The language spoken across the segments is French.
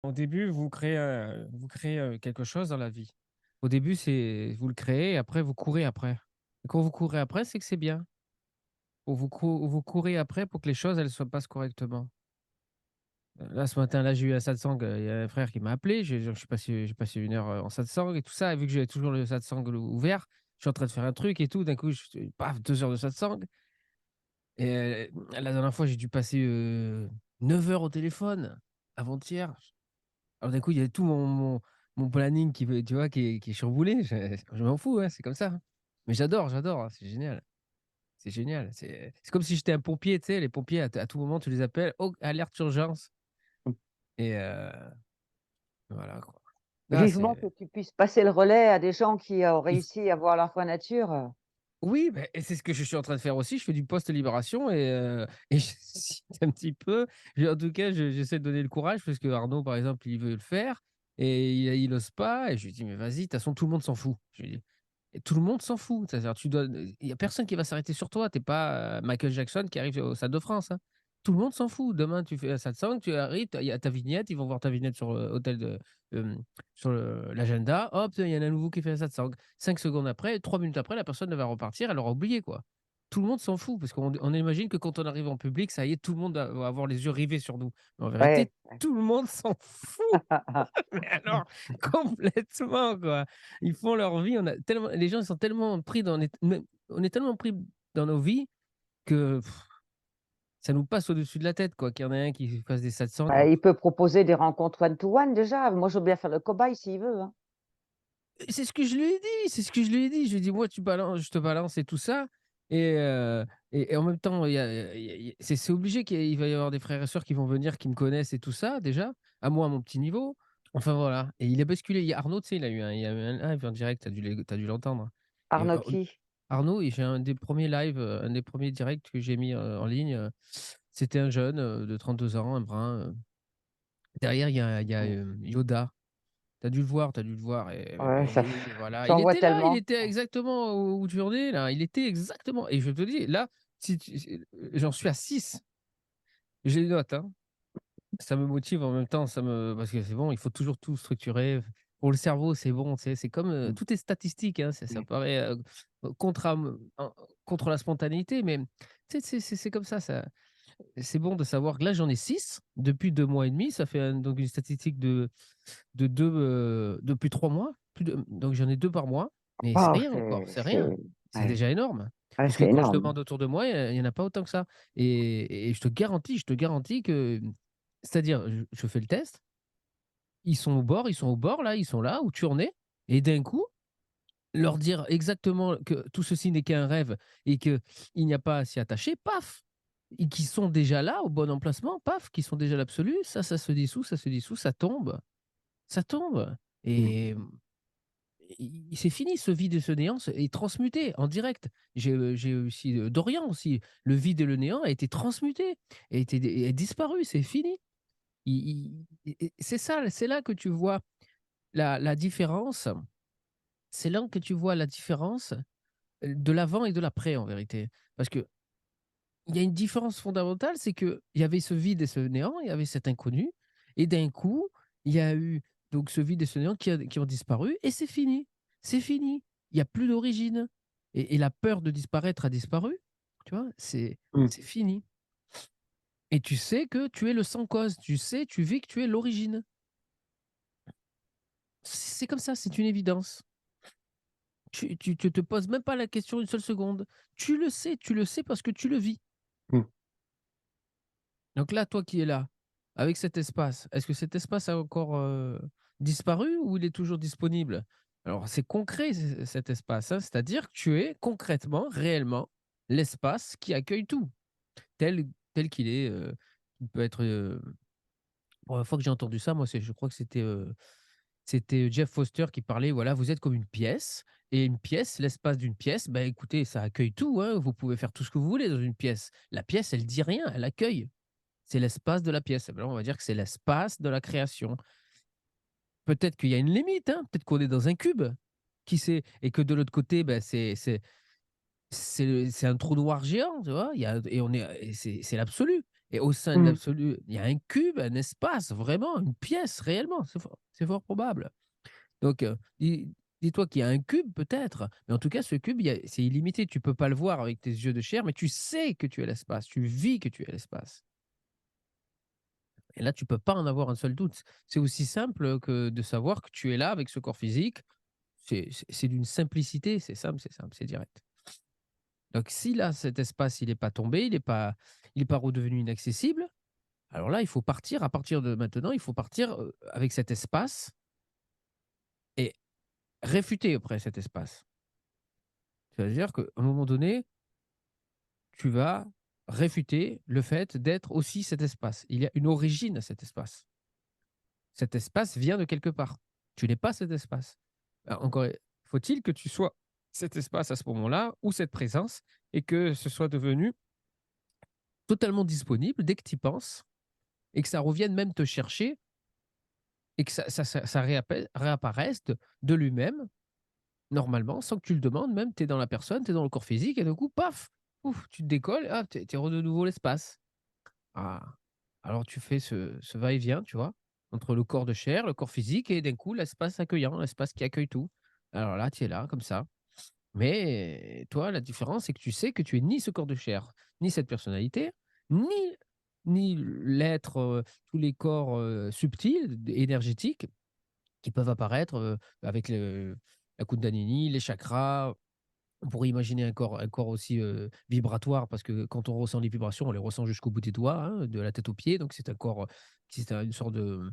Au début, vous créez quelque chose dans la vie. Au début, c'est vous le créez et après vous courez après. Et quand vous courez après, c'est que c'est bien. Ou vous courez après pour que les choses, elles se passent correctement. Là, ce matin, là, j'ai eu un satsang, il y a un frère qui m'a appelé, je suis passé j'ai passé 1 heure, en satsang et tout ça et vu que j'avais toujours le satsang ouvert, je suis en train de faire un truc et tout, d'un coup, paf, 2 heures de satsang et la dernière fois, j'ai dû passer, 9 heures au téléphone, avant-hier. Alors d'un coup, il y a tout mon planning qui veut tu vois, qui est chamboulé. Je m'en fous, hein, c'est comme ça, hein. Mais j'adore, hein, c'est génial. C'est génial. C'est comme si j'étais un pompier, tu sais, les pompiers à tout moment, tu les appelles: «Oh, alerte urgence» et voilà, quoi. Là, Vivement c'est que tu puisses passer le relais à des gens qui ont réussi à voir leur nature. oui, beh et c'est ce que je suis en train de faire aussi. Je fais du post-libération et j'hésite un petit peu. En tout cas, j'essaie de donner le courage parce que Arnaud, par exemple, il veut le faire et il ose pas et je lui dis: «Mais vas-y, de toute façon, tout le monde s'en fout». Je lui dis et tout le monde s'en fout. C'est-à-dire, tu dois il y a personne qui va s'arrêter sur toi. Tu es pas, Michael Jackson qui arrive au Stade de France, hein. Tout le monde s'en fout. Demain, tu fais un satsang, tu arrives, il y a ta vignette, ils vont voir ta vignette sur, hôtel de, sur l'agenda. Hop, il y en a un nouveau qui fait un satsang. 5 secondes après, 3 minutes après, la personne elle va repartir, elle aura oublié, quoi. Tout le monde s'en fout parce qu'on imagine que quand on arrive en public, ça y est, tout le monde va avoir les yeux rivés sur nous. Mais en Ouais. vérité, tout le monde s'en fout, mais alors complètement, quoi. Ils font leur vie, on a tellement les gens ils sont tellement pris dans les même on est tellement pris dans nos vies que ça nous passe au-dessus de la tête, quoi, qu'il y en ait un qui fasse des satsangs. Bah, il peut proposer des rencontres one to one déjà. Moi, je veux bien faire le cobaye s'il veut, hein. C'est ce que je lui ai dit, c'est ce que je lui ai dit. Je lui ai dit: «Moi, tu balances je te balance et tout ça» et en même temps, il y a c'est obligé qu'il va y avoir des frères et sœurs qui vont venir, qui me connaissent et tout ça déjà, à moi, à mon petit niveau. Enfin voilà et il a basculé. Il y a Arnaud, tu sais, il y a eu un live en direct, tu as dû l'entendre et Arnaud qui? Arnaud et j'ai un des premiers lives, un des premiers directs que j'ai mis, en ligne, c'était un jeune, de 32 ans, un brun, derrière il y a, Yoda. Tu as dû le voir Ouais, et ça lui, voilà, il j'en vois était là, il tellement. était exactement où tu en es là, il était exactement et je te dis là, si j'en suis à 6, j'ai les notes, hein. Ça me motive en même temps, ça me parce que c'est bon, il faut toujours tout structurer. Pour le cerveau, c'est bon, tu sais? C'est comme, Mmh. tout est statistique, hein, ça Mmh. paraît, contre contre la spontanéité, mais tu sais, c'est comme ça c'est bon de savoir que là, j'en ai 6 depuis 2 mois et demi. Ça fait donc une statistique de 2, depuis 3 mois, plus de donc j'en ai 2 par mois, mais c'est Waouh, rien encore, c'est c'est rien. C'est ouais, déjà énorme. ouais, Parce que c'est quand je énorme. demande autour de moi, il y en a pas autant que ça et je te garantis que c'est-à-dire, je fais le test, ils sont au bord là, ils sont là où tu en es et d'un coup, leur dire exactement que tout ceci n'est qu'un rêve et qu'il n'y a pas à s'y attacher, paf! Et qui sont déjà là, au bon emplacement, paf! Qui sont déjà l'absolu, ça se dissout, ça tombe Mmh. et c'est fini ce vide et ce néant est transmuté en direct. J'ai aussi, Dorian aussi, le vide et le néant a été transmuté, est disparu, c'est fini. Et c'est ça, c'est là que tu vois la différence, c'est là que tu vois la différence, de l'avant et de l'après en vérité. Parce qu'il y a une différence fondamentale, c'est qu'il y avait ce vide et ce néant, il y avait cet inconnu et d'un coup, il y a eu donc ce vide et ce néant qui ont disparu et c'est fini. C'est fini. Il y a plus d'origine et la peur de disparaître a disparu, tu vois? Mmh. C'est fini et tu sais que tu es le sans cause. Tu sais, tu vis que tu es l'origine. C'est comme ça, c'est une évidence. Tu te poses même pas la question une seule seconde. Tu le sais parce que tu le vis. Mmh. Donc là, toi qui es là, avec cet espace, est-ce que cet espace a encore, disparu ou il est toujours disponible? Alors c'est concret cet espace, hein, c'est-à-dire que tu es concrètement, réellement, l'espace qui accueille tout, tel qu'il est, il peut être, la première fois que j'ai entendu ça, moi, je crois que c'était Jeff Foster qui parlait, voilà: «Vous êtes comme une pièce et une pièce, l'espace d'une pièce, bah, écoutez, ça accueille tout, hein, vous pouvez faire tout ce que vous voulez dans une pièce. La pièce, elle dit rien, elle accueille». C'est l'espace de la pièce. Eh ben, on va dire que c'est l'espace de la création. Peut-être qu'il y a une limite, hein, peut-être qu'on est dans un cube, qui sait? Et que de l'autre côté, ben, c'est un trou noir géant, tu vois? Il y a et on est et c'est l'absolu Et au sein de Mmh. l'absolu, il y a un cube, un espace, vraiment, une pièce réellement, c'est fort probable. Donc, dis-toi qu'il y a un cube peut-être, mais en tout cas ce cube, il y a c'est illimité. Tu peux pas le voir avec tes yeux de chair, mais tu sais que tu es l'espace, tu vis que tu es l'espace. Et là, tu peux pas en avoir un seul doute. C'est aussi simple que de savoir que tu es là avec ce corps physique. C'est d'une simplicité, c'est simple, c'est direct. Donc si là, cet espace, il est pas tombé, il est pas redevenu inaccessible, alors là, il faut partir. À partir de maintenant, il faut partir, avec cet espace et réfuter après cet espace. C'est-à-dire qu'à un moment donné, tu vas réfuter le fait d'être aussi cet espace. Il y a une origine à cet espace. Cet espace vient de quelque part. Tu n'es pas cet espace. Encore faut-il que tu sois cet espace à ce moment-là ou cette présence et que ce soit devenu totalement disponible dès que tu y penses et que ça revienne même te chercher et que ça réapparaisse de lui-même, normalement, sans que tu le demandes même. Tu es dans la personne, tu es dans le corps physique et d'un coup, paf, ouf, tu te décolles, ah, tu es de nouveau l'espace. Ah, alors tu fais ce va-et-vient, tu vois? Entre le corps de chair, le corps physique et d'un coup l'espace accueillant, l'espace qui accueille tout. Alors là, tu es là comme ça. Mais toi, la différence, c'est que tu sais que tu es ni ce corps de chair, ni cette personnalité, ni l'être, tous les corps, subtils, énergétiques qui peuvent apparaître, avec la Kundalini, les chakras. On pourrait imaginer un corps aussi, vibratoire parce que quand on ressent les vibrations, on les ressent jusqu'au bout des doigts, hein, de la tête aux pieds. Donc c'est un corps, qui c'est une sorte de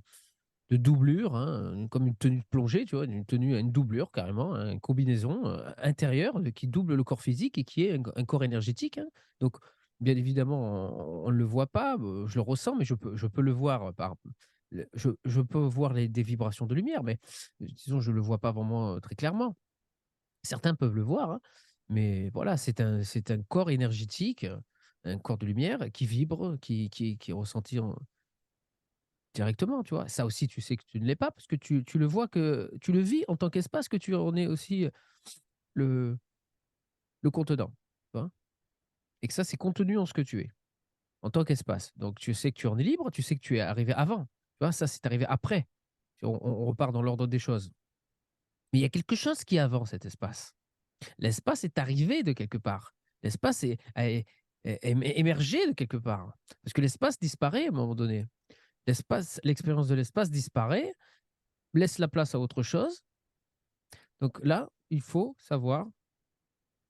doublure, hein, comme une tenue de plongée, tu vois? Une tenue, une doublure carrément, hein, une combinaison, intérieure, qui double le corps physique et qui est un corps énergétique, hein. Donc bien évidemment, on ne le voit pas, je le ressens, mais je peux le voir par je peux voir des vibrations de lumière, mais disons je ne le vois pas vraiment, très clairement. Certains peuvent le voir, hein, mais voilà, c'est un corps énergétique, un corps de lumière qui vibre, qui est ressenti directement, tu vois? Ça aussi, tu sais que tu ne l'es pas parce que tu le vois, que tu le vis en tant qu'espace, que tu en es aussi, le contenant, tu vois? Et que ça, c'est contenu en ce que tu es, en tant qu'espace. Donc tu sais que tu en es libre, tu sais que tu es arrivé avant, tu vois? Ça, c'est arrivé après. On repart dans l'ordre des choses. Mais il y a quelque chose qui est avant cet espace. L'espace est arrivé de quelque part. L'espace est émergé de quelque part. Parce que l'espace disparaît à un moment donné. L'expérience de l'espace disparaît, laisse la place à autre chose. Donc là, il faut savoir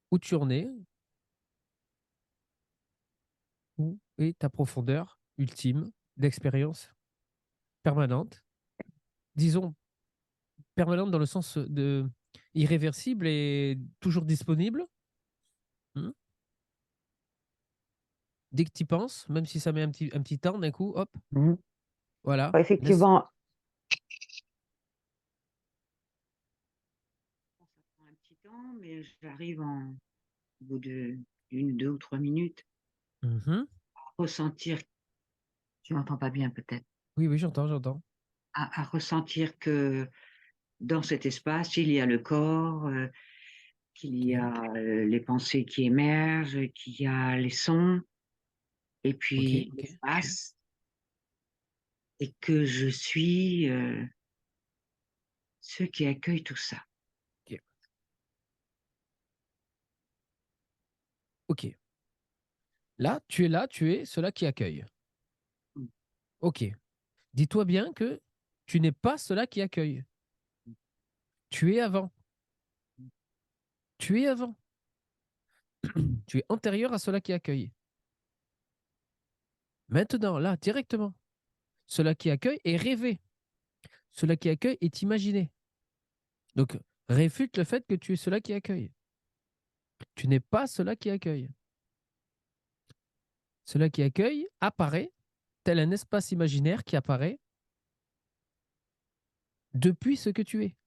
où tu en es, où est ta profondeur ultime d'expérience permanente. Disons permanente dans le sens de irréversible et toujours disponible. Mmh. Dès que tu y penses, même si ça met un petit temps, d'un coup, hop, Mmh. voilà, Ouais, laisse. effectivement, ça prend un petit temps, mais j'arrive au bout de 1, 2 ou 3 minutes Mmh. à ressentir, tu m'entends pas bien peut-être? Oui, oui, j'entends, j'entends. À ressentir que dans cet espace, il y a le corps, qu'il y OK. a, les pensées qui émergent, qu'il y a les sons et OK, puis OK, OK, l'espace et que je suis, ce qui accueille tout ça. OK. OK. Là, tu es cela qui accueille. Mmh. OK. Dis-toi bien que tu n'es pas cela qui accueille. Tu es avant. Tu es avant. Tu es antérieur à cela qui accueille. Maintenant, là, directement, cela qui accueille est rêvé. Cela qui accueille est imaginé. Donc, réfute le fait que tu es cela qui accueille. Tu n'es pas cela qui accueille. Cela qui accueille apparaît tel un espace imaginaire qui apparaît depuis ce que tu es,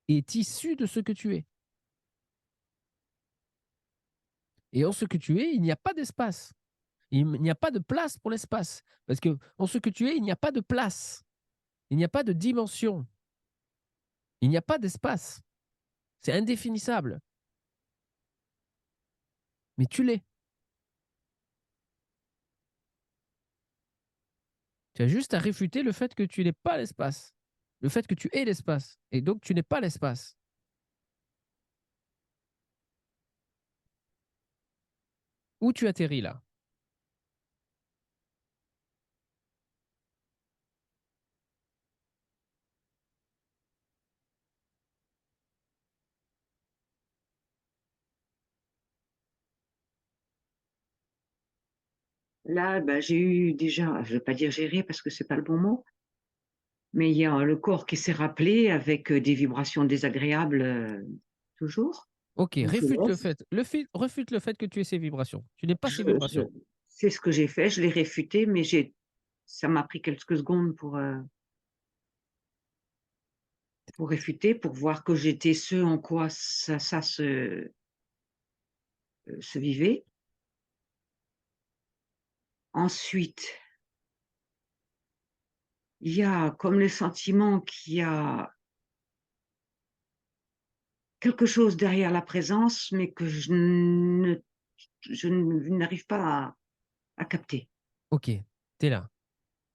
est issu de ce que tu es. Et en ce que tu es, il n'y a pas d'espace. Il n'y a pas de place pour l'espace. Parce que en ce que tu es, il n'y a pas de place. Il n'y a pas de dimension. Il n'y a pas d'espace. C'est indéfinissable. Mais tu l'es. Tu as juste à réfuter le fait que tu n'es pas l'espace. Le fait que tu es l'espace. Et donc, tu n'es pas l'espace. Où tu atterris là? Là, bah, j'ai eu déjà, je ne veux pas dire gérer parce que c'est pas le bon mot, mais il y a le corps qui s'est rappelé avec des vibrations désagréables toujours. Ok, Donc je réfute le laisse. fait. Refute le fait que tu aies ces vibrations. Tu n'es pas ces Je vibrations. c'est ce que j'ai fait, je l'ai réfuté, mais ça m'a pris quelques secondes pour réfuter, pour voir que j'étais ce en quoi ça se vivait. Ensuite, il y a comme le sentiment qu'il y a quelque chose derrière la présence, mais que je n'arrive pas à capter. Ok, tu es là.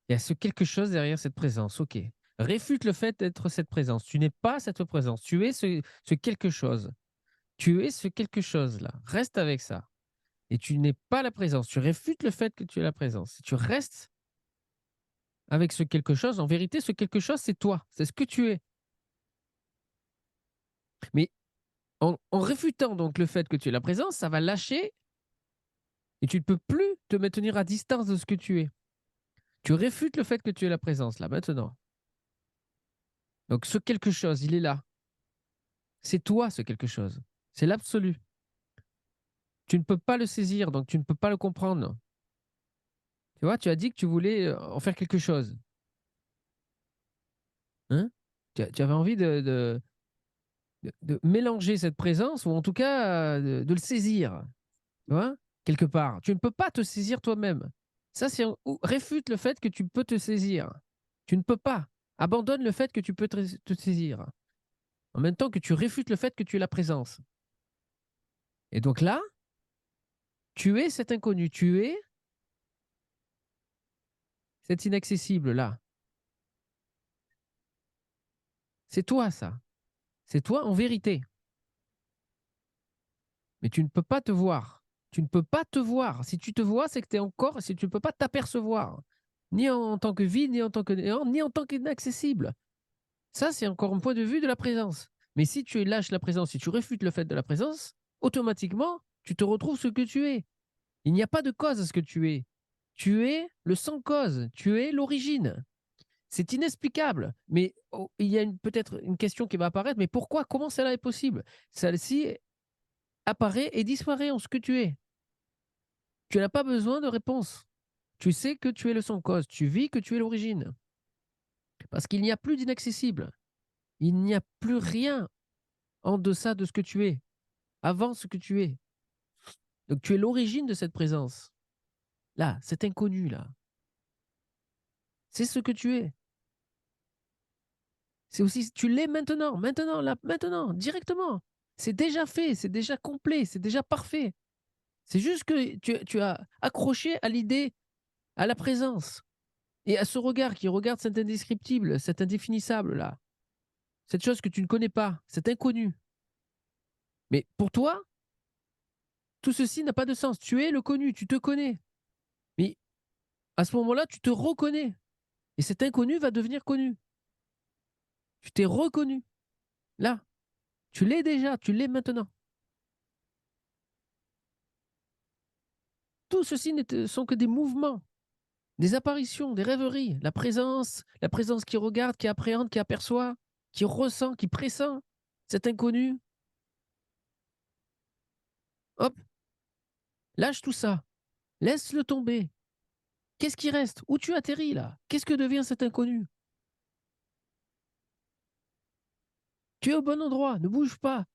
Il y a ce quelque chose derrière cette présence. Ok. Réfute le fait d'être cette présence. Tu n'es pas cette présence. Tu es ce quelque chose. Tu es ce quelque chose-là. Reste avec ça. Et tu n'es pas la présence. Tu réfutes le fait que tu es la présence. Tu restes avec ce quelque chose. En vérité, ce quelque chose, c'est toi. C'est ce que tu es. Mais en réfutant donc le fait que tu es la présence, ça va lâcher et tu ne peux plus te maintenir à distance de ce que tu es. Tu réfutes le fait que tu es la présence, là, maintenant. Donc ce quelque chose, il est là. C'est toi, ce quelque chose. C'est l'absolu. Tu ne peux pas le saisir, donc tu ne peux pas le comprendre. Tu vois, tu as dit que tu voulais en faire quelque chose. Hein? Tu avais envie de mélanger cette présence, ou en tout cas de le saisir. Tu vois, quelque part. Tu ne peux pas te saisir toi-même. Ça, c'est réfute le fait que tu peux te saisir. Tu ne peux pas. Abandonne le fait que tu peux te saisir. En même temps que tu réfutes le fait que tu es la présence. Et donc là, tu es cet inconnu. Tu es cet inaccessible-là. C'est toi, ça. C'est toi en vérité. Mais tu ne peux pas te voir. Tu ne peux pas te voir. Si tu te vois, c'est que tu es encore, si tu ne peux pas t'apercevoir. Ni en tant que vide, ni en tant que néant, ni en tant qu'inaccessible. Ça, c'est encore un point de vue de la présence. Mais si tu lâches la présence, si tu réfutes le fait de la présence, automatiquement, tu te retrouves ce que tu es. Il n'y a pas de cause à ce que tu es. Tu es le sans cause. Tu es l'origine. C'est inexplicable. Mais il y a peut-être une question qui va apparaître. Mais pourquoi? Comment cela est possible? Celle-ci apparaît et disparaît en ce que tu es. Tu n'as pas besoin de réponse. Tu sais que tu es le sans cause. Tu vis que tu es l'origine. Parce qu'il n'y a plus d'inaccessible. Il n'y a plus rien en deçà de ce que tu es, avant ce que tu es. Donc tu es l'origine de cette présence. Là, cet inconnu là. C'est ce que tu es. C'est aussi tu l'es maintenant, maintenant là, maintenant, directement. C'est déjà fait, c'est déjà complet, c'est déjà parfait. C'est juste que tu as accroché à l'idée, à la présence et à ce regard qui regarde cet indescriptible, cet indéfinissable là. Cette chose que tu ne connais pas, cet inconnu. Mais pour toi, tout ceci n'a pas de sens. Tu es le connu, tu te connais. Mais à ce moment-là, tu te reconnais. Et cet inconnu va devenir connu. Tu t'es reconnu. Là, tu l'es déjà, tu l'es maintenant. Tout ceci sont que des mouvements, des apparitions, des rêveries. La présence qui regarde, qui appréhende, qui aperçoit, qui ressent, qui pressent cet inconnu. Hop, lâche tout ça. Laisse-le tomber. Qu'est-ce qui reste? Où tu atterris là? Qu'est-ce que devient cet inconnu? Tu es au bon endroit, ne bouge pas.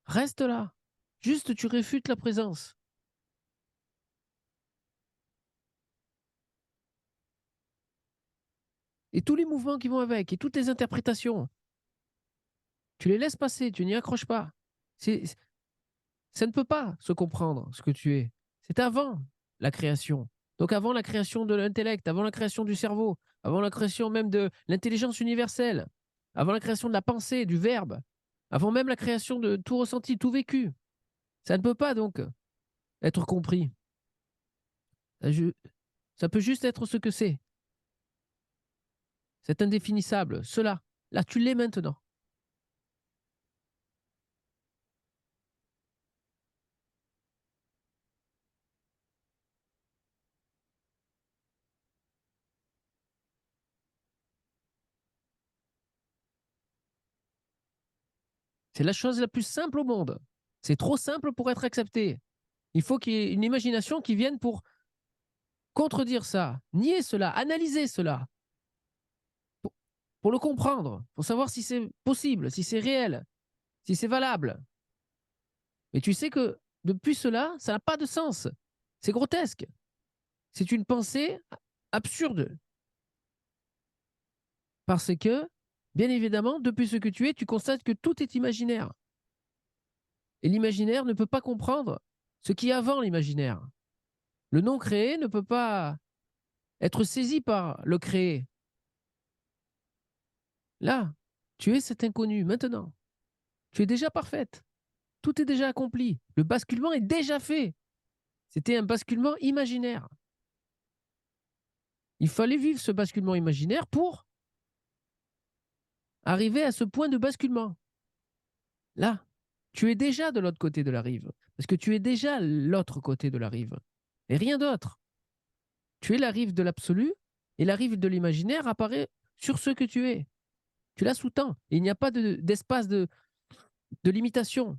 Reste là. Juste tu réfutes la présence. Et tous les mouvements qui vont avec, et toutes les interprétations. Tu les laisses passer, tu n'y accroches pas. C'est ça ne peut pas se comprendre, ce que tu es. C'est avant la création. Donc avant la création de l'intellect, avant la création du cerveau, avant la création même de l'intelligence universelle, avant la création de la pensée, du verbe, avant même la création de tout ressenti, tout vécu. Ça ne peut pas donc être compris. Ça peut juste être ce que c'est. C'est indéfinissable. Cela, là, tu l'es maintenant. C'est la chose la plus simple au monde. C'est trop simple pour être accepté. Il faut qu'il y ait une imagination qui vienne pour contredire ça, nier cela, analyser cela, pour, pour le comprendre, pour savoir si c'est possible, si c'est réel, si c'est valable. Mais tu sais que depuis cela, ça n'a pas de sens. C'est grotesque. C'est une pensée absurde. Parce que, bien évidemment, depuis ce que tu es, tu constates que tout est imaginaire. Et l'imaginaire ne peut pas comprendre ce qui est avant l'imaginaire. Le non créé ne peut pas être saisi par le créé. Là, tu es cet inconnu maintenant. Tu es déjà parfaite. Tout est déjà accompli. Le basculement est déjà fait. C'était un basculement imaginaire. Il fallait vivre ce basculement imaginaire pour arriver à ce point de basculement. Là, tu es déjà de l'autre côté de la rive. Parce que tu es déjà l'autre côté de la rive. Et rien d'autre. Tu es la rive de l'absolu et la rive de l'imaginaire apparaît sur ce que tu es. Tu la sous-tends. Il n'y a pas d'espace de limitation.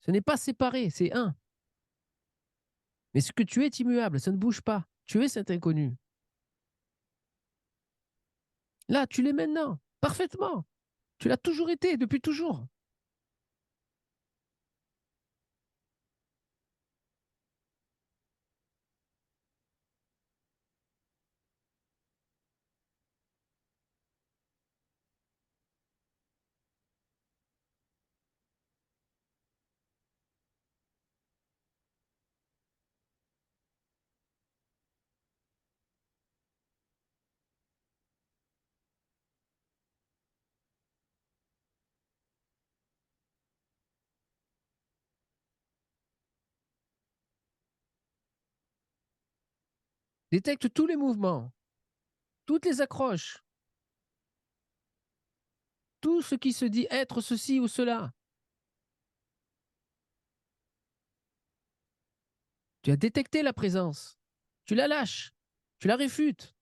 Ce n'est pas séparé, c'est un. Mais ce que tu es est immuable, ça ne bouge pas. Tu es cet inconnu. Là, tu l'es maintenant, parfaitement. Tu l'as toujours été, depuis toujours. Détecte tous les mouvements, toutes les accroches, tout ce qui se dit être ceci ou cela. Tu as détecté la présence. Tu la lâches. Tu la réfutes.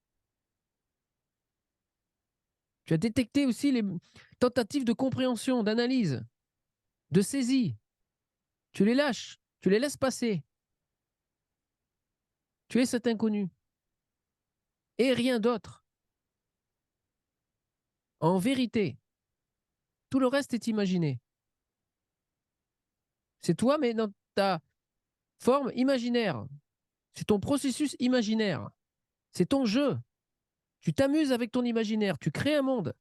Tu as détecté aussi les tentatives de compréhension, d'analyse, de saisie. Tu les lâches. Tu les laisses passer. Tu es cet inconnu. Et rien d'autre. En vérité, tout le reste est imaginé. C'est toi, mais dans ta forme imaginaire. C'est ton processus imaginaire. C'est ton jeu. Tu t'amuses avec ton imaginaire. Tu crées un monde,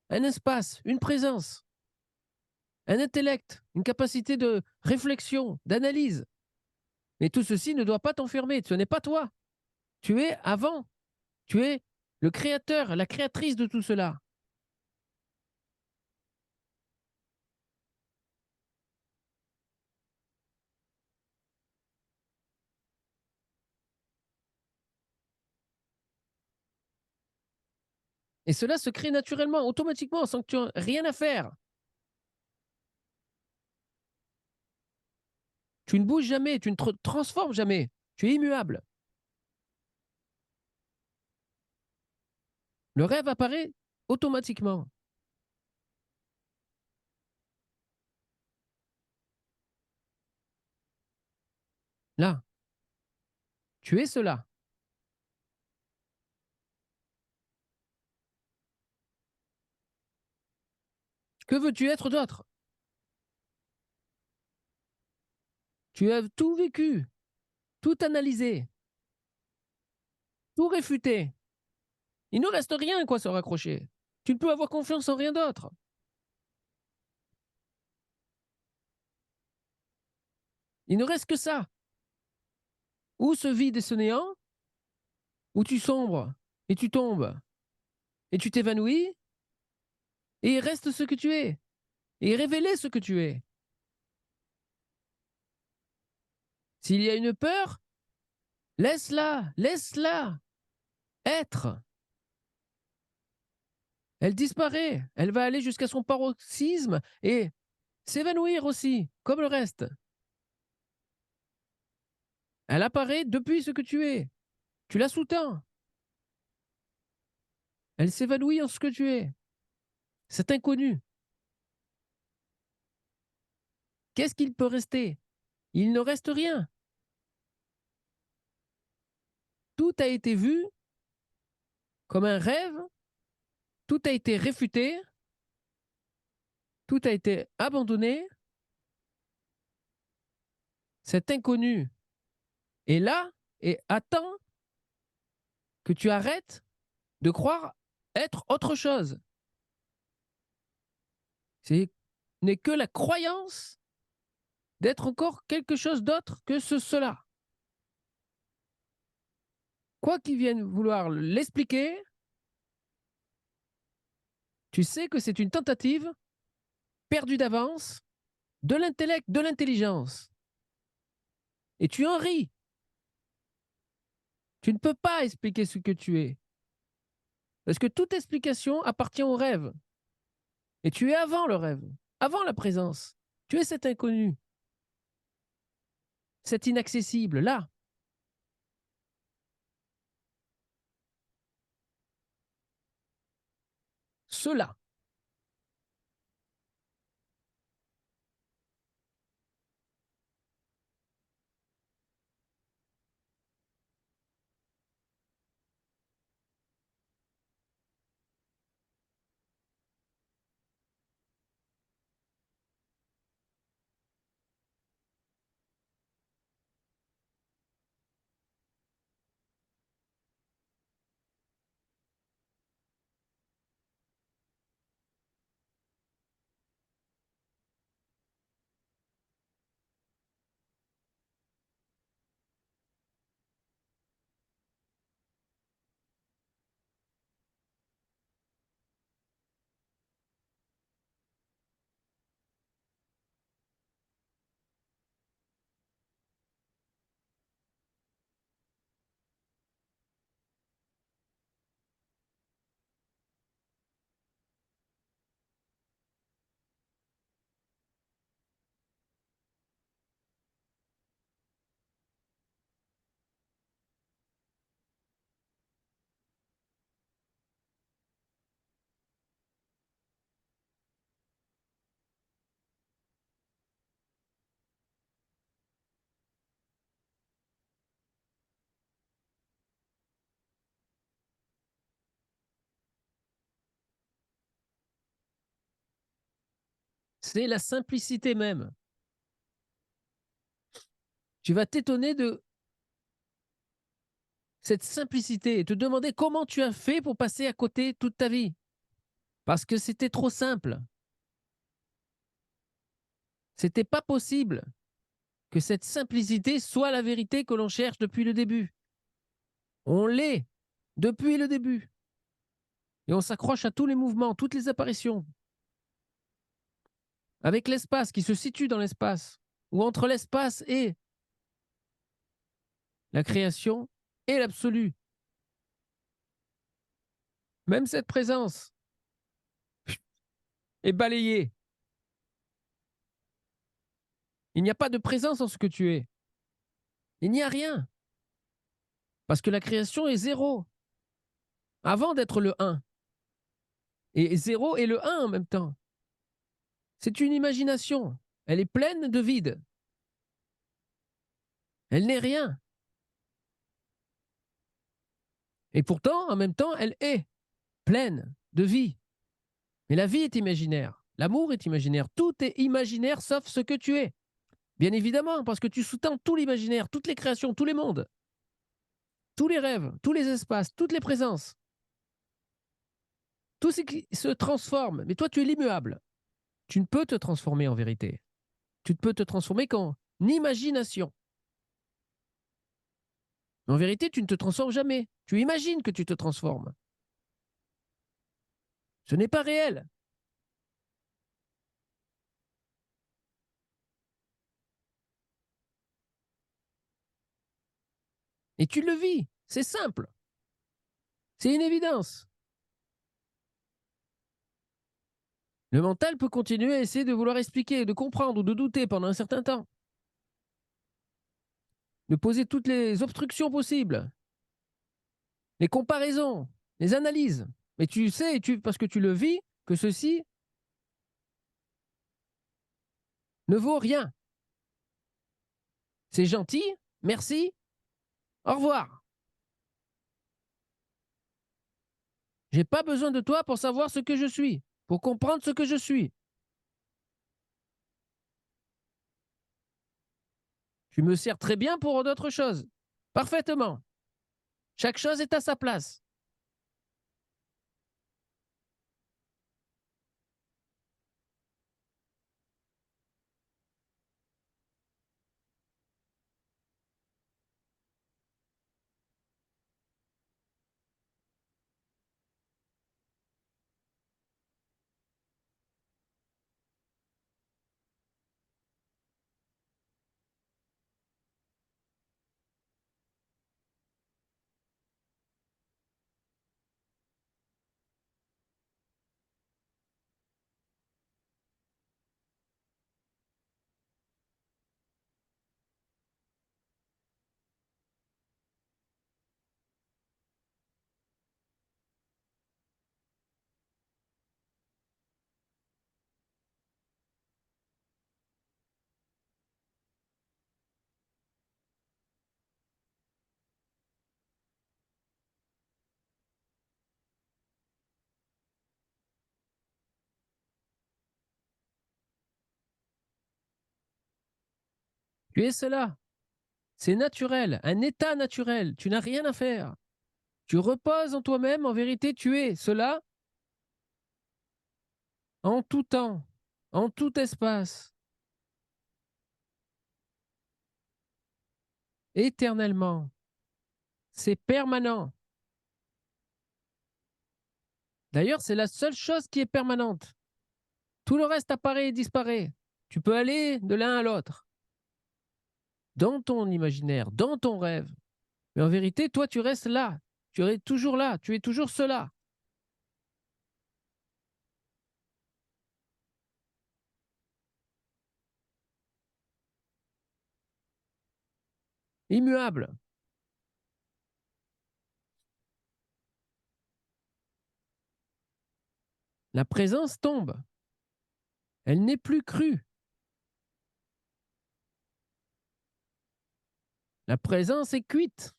un espace, une présence, un intellect, une capacité de réflexion, d'analyse. Mais tout ceci ne doit pas t'enfermer. Ce n'est pas toi. Tu es avant. Tu es le créateur, la créatrice de tout cela. Et cela se crée naturellement, automatiquement, sans que tu aies rien à faire. Tu ne bouges jamais, tu ne te transformes jamais. Tu es immuable. Le rêve apparaît automatiquement. Là, tu es cela. Que veux-tu être d'autre? Tu as tout vécu, tout analysé, tout réfuté. Il ne reste rien à quoi se raccrocher. Tu ne peux avoir confiance en rien d'autre. Il ne reste que ça. Ou ce vide et ce néant, où tu sombres, et tu tombes, et tu t'évanouis, et il reste ce que tu es, et révéler ce que tu es. S'il y a une peur, laisse-la, laisse-la être. Elle disparaît, elle va aller jusqu'à son paroxysme et s'évanouir aussi, comme le reste. Elle apparaît depuis ce que tu es. Tu la sous-tends. Elle s'évanouit en ce que tu es. C'est inconnu. Qu'est-ce qu'il peut rester? Il ne reste rien. Tout a été vu comme un rêve, tout a été réfuté, tout a été abandonné. Cet inconnu est là et attend que tu arrêtes de croire être autre chose. Ce n'est que la croyance d'être encore quelque chose d'autre que cela. Quoi qu'ils viennent vouloir l'expliquer, tu sais que c'est une tentative perdue d'avance de l'intellect, de l'intelligence. Et tu en ris. Tu ne peux pas expliquer ce que tu es. Parce que toute explication appartient au rêve. Et tu es avant le rêve, avant la présence. Tu es cet inconnu, cet inaccessible, là. Cela. C'est la simplicité même. Tu vas t'étonner de cette simplicité et te demander comment tu as fait pour passer à côté toute ta vie. Parce que c'était trop simple. C'était pas possible que cette simplicité soit la vérité que l'on cherche depuis le début. On l'est depuis le début. Et on s'accroche à tous les mouvements, toutes les apparitions. Avec l'espace qui se situe dans l'espace, ou entre l'espace et la création et l'absolu. Même cette présence est balayée. Il n'y a pas de présence en ce que tu es. Il n'y a rien. Parce que la création est zéro. Avant d'être le 1. Et zéro et le 1 en même temps. C'est une imagination. Elle est pleine de vide. Elle n'est rien. Et pourtant, en même temps, elle est pleine de vie. Mais la vie est imaginaire. L'amour est imaginaire. Tout est imaginaire sauf ce que tu es. Bien évidemment, parce que tu sous-tends tout l'imaginaire, toutes les créations, tous les mondes, tous les rêves, tous les espaces, toutes les présences. Tout ce qui se transforme. Mais toi, tu es l'immuable. Tu ne peux te transformer en vérité. Tu ne peux te transformer qu'en imagination. Mais en vérité, tu ne te transformes jamais. Tu imagines que tu te transformes. Ce n'est pas réel. Et tu le vis. C'est simple. C'est une évidence. Le mental peut continuer à essayer de vouloir expliquer, de comprendre ou de douter pendant un certain temps. De poser toutes les obstructions possibles, les comparaisons, les analyses. Mais tu sais, parce que tu le vis, que ceci ne vaut rien. C'est gentil, merci, au revoir. J'ai pas besoin de toi pour savoir ce que je suis, pour comprendre ce que je suis. Tu me sers très bien pour d'autres choses. Parfaitement. Chaque chose est à sa place. Tu es cela. C'est naturel, un état naturel. Tu n'as rien à faire. Tu reposes en toi-même. En vérité, tu es cela en tout temps, en tout espace, éternellement. C'est permanent. D'ailleurs, c'est la seule chose qui est permanente. Tout le reste apparaît et disparaît. Tu peux aller de l'un à l'autre, dans ton imaginaire, dans ton rêve. Mais en vérité, toi, tu restes là. Tu es toujours là. Tu es toujours cela. Immuable. La présence tombe. Elle n'est plus crue. La présence est cuite.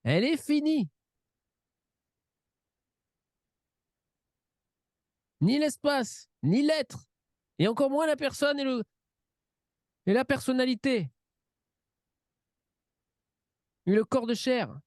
Elle est finie. Ni l'espace, ni l'être, et encore moins la personne et la personnalité, et le corps de chair.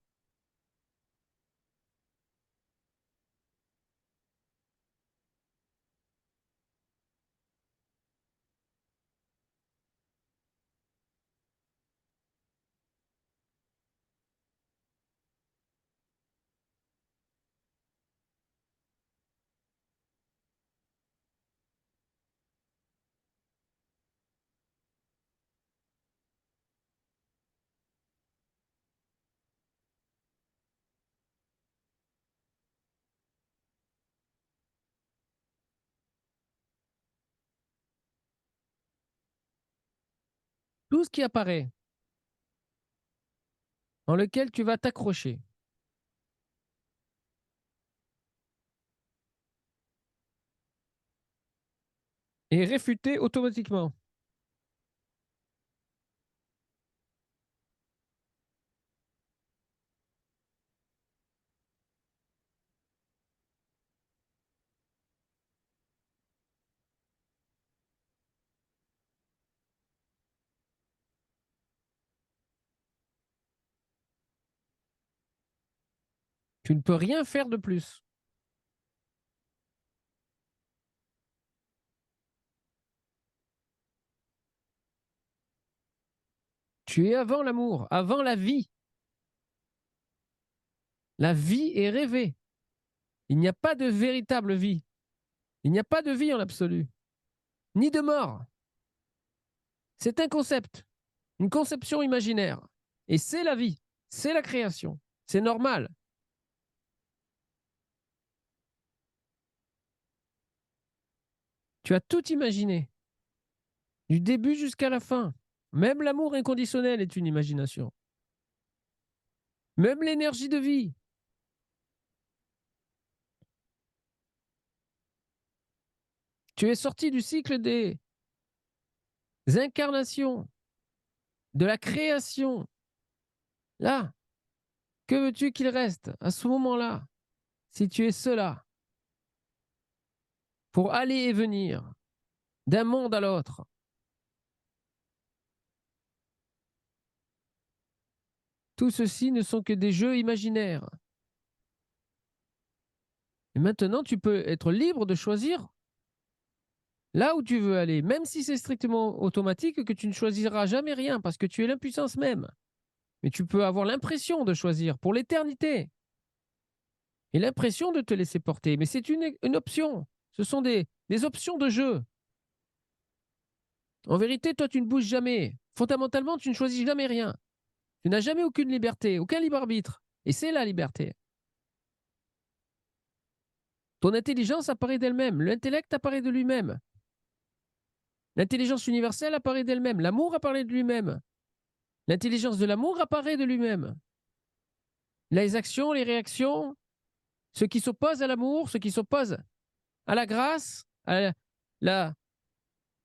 Tout ce qui apparaît, dans lequel tu vas t'accrocher, est réfuté automatiquement. Tu ne peux rien faire de plus. Tu es avant l'amour, avant la vie. La vie est rêvée. Il n'y a pas de véritable vie. Il n'y a pas de vie en l'absolu, ni de mort. C'est un concept, une conception imaginaire. Et c'est la vie, c'est la création, c'est normal. Tu as tout imaginé, du début jusqu'à la fin. Même l'amour inconditionnel est une imagination. Même l'énergie de vie. Tu es sorti du cycle des incarnations, de la création. Là, que veux-tu qu'il reste à ce moment-là, si tu es cela, pour aller et venir d'un monde à l'autre? Tout ceci ne sont que des jeux imaginaires. Et maintenant, tu peux être libre de choisir là où tu veux aller, même si c'est strictement automatique, que tu ne choisiras jamais rien parce que tu es l'impuissance même. Mais tu peux avoir l'impression de choisir pour l'éternité et l'impression de te laisser porter. Mais c'est une option. Ce sont des options de jeu. En vérité, toi, tu ne bouges jamais. Fondamentalement, tu ne choisis jamais rien. Tu n'as jamais aucune liberté, aucun libre arbitre. Et c'est la liberté. Ton intelligence apparaît d'elle-même. L'intellect apparaît de lui-même. L'intelligence universelle apparaît d'elle-même. L'amour apparaît de lui-même. L'intelligence de l'amour apparaît de lui-même. Les actions, les réactions, ce qui s'oppose à l'amour, ce qui s'oppose à la grâce, à la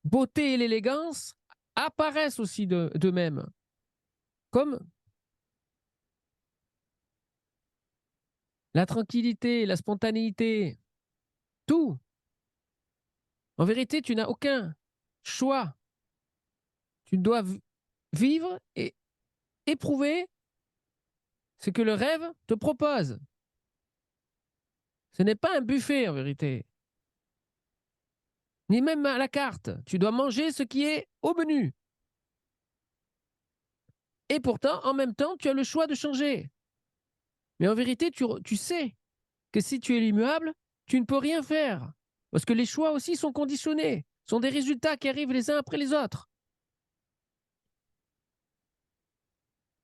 beauté et l'élégance, apparaissent aussi d'eux-mêmes. Comme la tranquillité, la spontanéité, tout. En vérité, tu n'as aucun choix. Tu dois vivre et éprouver ce que le rêve te propose. Ce n'est pas un buffet en vérité, ni même à la carte. Tu dois manger ce qui est au menu. Et pourtant, en même temps, tu as le choix de changer. Mais en vérité, tu sais que si tu es l'immuable, tu ne peux rien faire. Parce que les choix aussi sont conditionnés, sont des résultats qui arrivent les uns après les autres,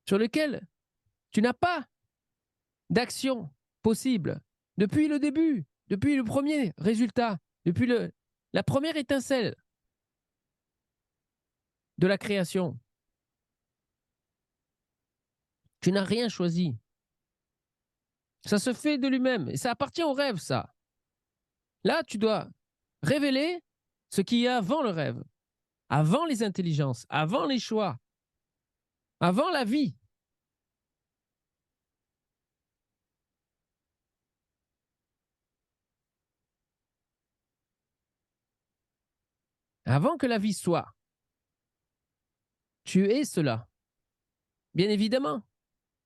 sur lesquels tu n'as pas d'action possible depuis le début, depuis le premier résultat, depuis la première étincelle de la création. Tu n'as rien choisi. Ça se fait de lui-même et ça appartient au rêve, ça. Là, tu dois révéler ce qu'il y a avant le rêve, avant les intelligences, avant les choix, avant la vie. Avant que la vie soit. Tu es cela. Bien évidemment.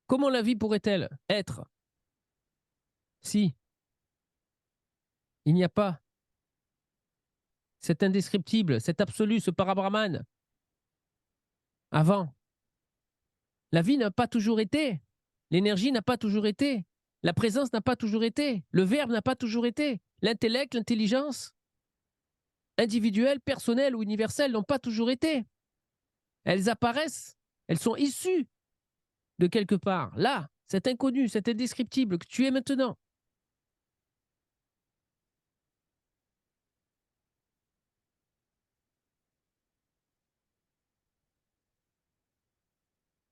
Comment la vie pourrait-elle être si il n'y a pas cet indescriptible, cet absolu, ce parabrahman avant? La vie n'a pas toujours été. L'énergie n'a pas toujours été. La présence n'a pas toujours été. Le verbe n'a pas toujours été. L'intellect, l'intelligence, individuelle, personnelle ou universelle, n'ont pas toujours été. Elles apparaissent. Elles sont issues de quelque part. Là, cet inconnu, cet indescriptible que tu es maintenant.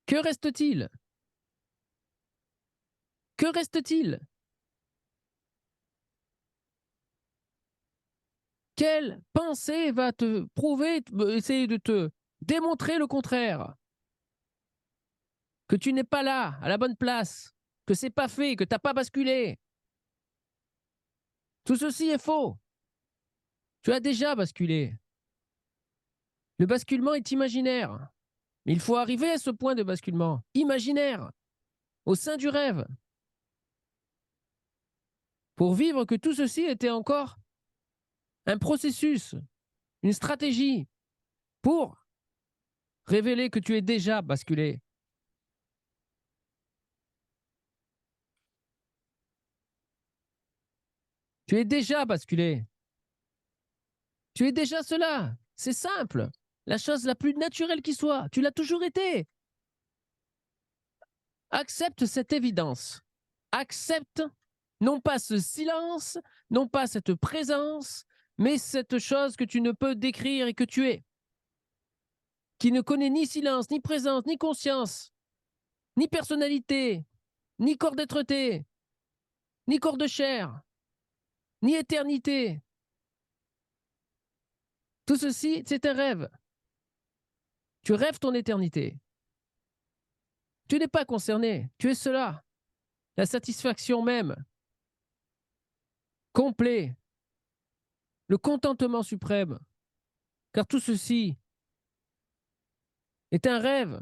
Que reste-t-il? Que reste-t-il? Quelle pensée va te prouver, essayer de te démontrer le contraire? Que tu n'es pas là, à la bonne place, que c'est pas fait, que tu n'as pas basculé. Tout ceci est faux. Tu as déjà basculé. Le basculement est imaginaire. Mais il faut arriver à ce point de basculement imaginaire, au sein du rêve, pour vivre que tout ceci était encore un processus, une stratégie pour Révéler que tu es déjà basculé. Tu es déjà basculé. Tu es déjà cela. C'est simple. La chose la plus naturelle qui soit. Tu l'as toujours été. Accepte cette évidence. Accepte non pas ce silence, non pas cette présence, mais cette chose que tu ne peux décrire et que tu es, qui ne connaît ni silence, ni présence, ni conscience, ni personnalité, ni corps d'être-té, ni corps de chair, ni éternité. Tout ceci, c'est un rêve. Tu rêves ton éternité. Tu n'es pas concerné, tu es cela. La satisfaction même, complet, le contentement suprême. Car tout ceci est un rêve.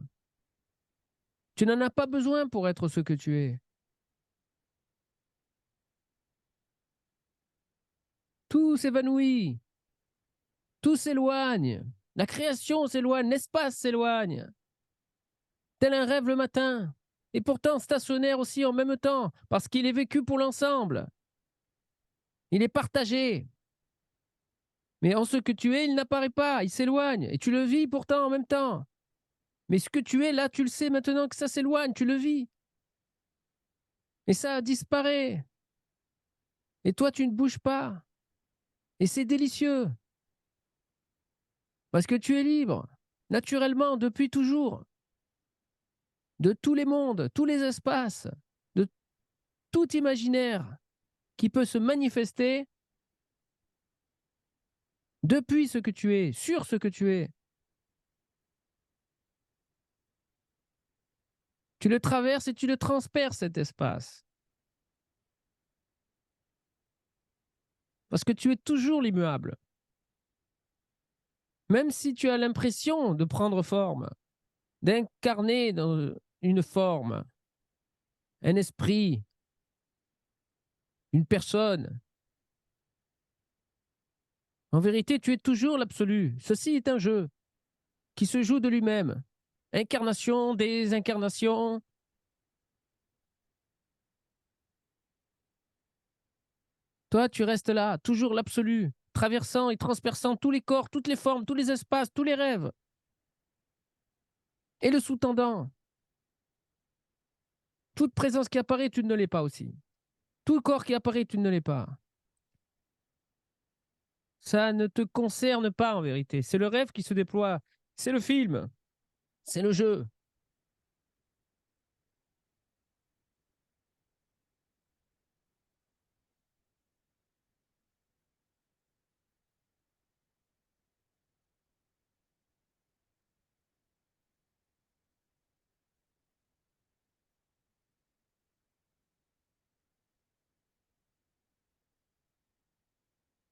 Tu n'en as pas besoin pour être ce que tu es. Tout s'évanouit, tout s'éloigne. La création s'éloigne, l'espace s'éloigne. Tel un rêve le matin, et pourtant stationnaire aussi en même temps, parce qu'il est vécu pour l'ensemble. Il est partagé. Mais en ce que tu es, il n'apparaît pas, il s'éloigne, et tu le vis pourtant en même temps. Mais ce que tu es là, tu le sais maintenant que ça s'éloigne, tu le vis. Et ça disparaît. Et toi, tu ne bouges pas. Et c'est délicieux. Parce que tu es libre, naturellement, depuis toujours. De tous les mondes, tous les espaces, de tout imaginaire qui peut se manifester depuis ce que tu es, sur ce que tu es. Tu le traverses et tu le transperces, cet espace. Parce que tu es toujours l'immuable. Même si tu as l'impression de prendre forme, d'incarner dans une forme, un esprit, une personne, en vérité, tu es toujours l'absolu. Ceci est un jeu qui se joue de lui-même. Incarnation, désincarnation. Toi, tu restes là, toujours l'absolu, traversant et transperçant tous les corps, toutes les formes, tous les espaces, tous les rêves. Et le sous-tendant. Toute présence qui apparaît, tu ne l'es pas aussi. Tout corps qui apparaît, tu ne l'es pas. Ça ne te concerne pas en vérité. C'est le rêve qui se déploie. C'est le film. C'est le jeu.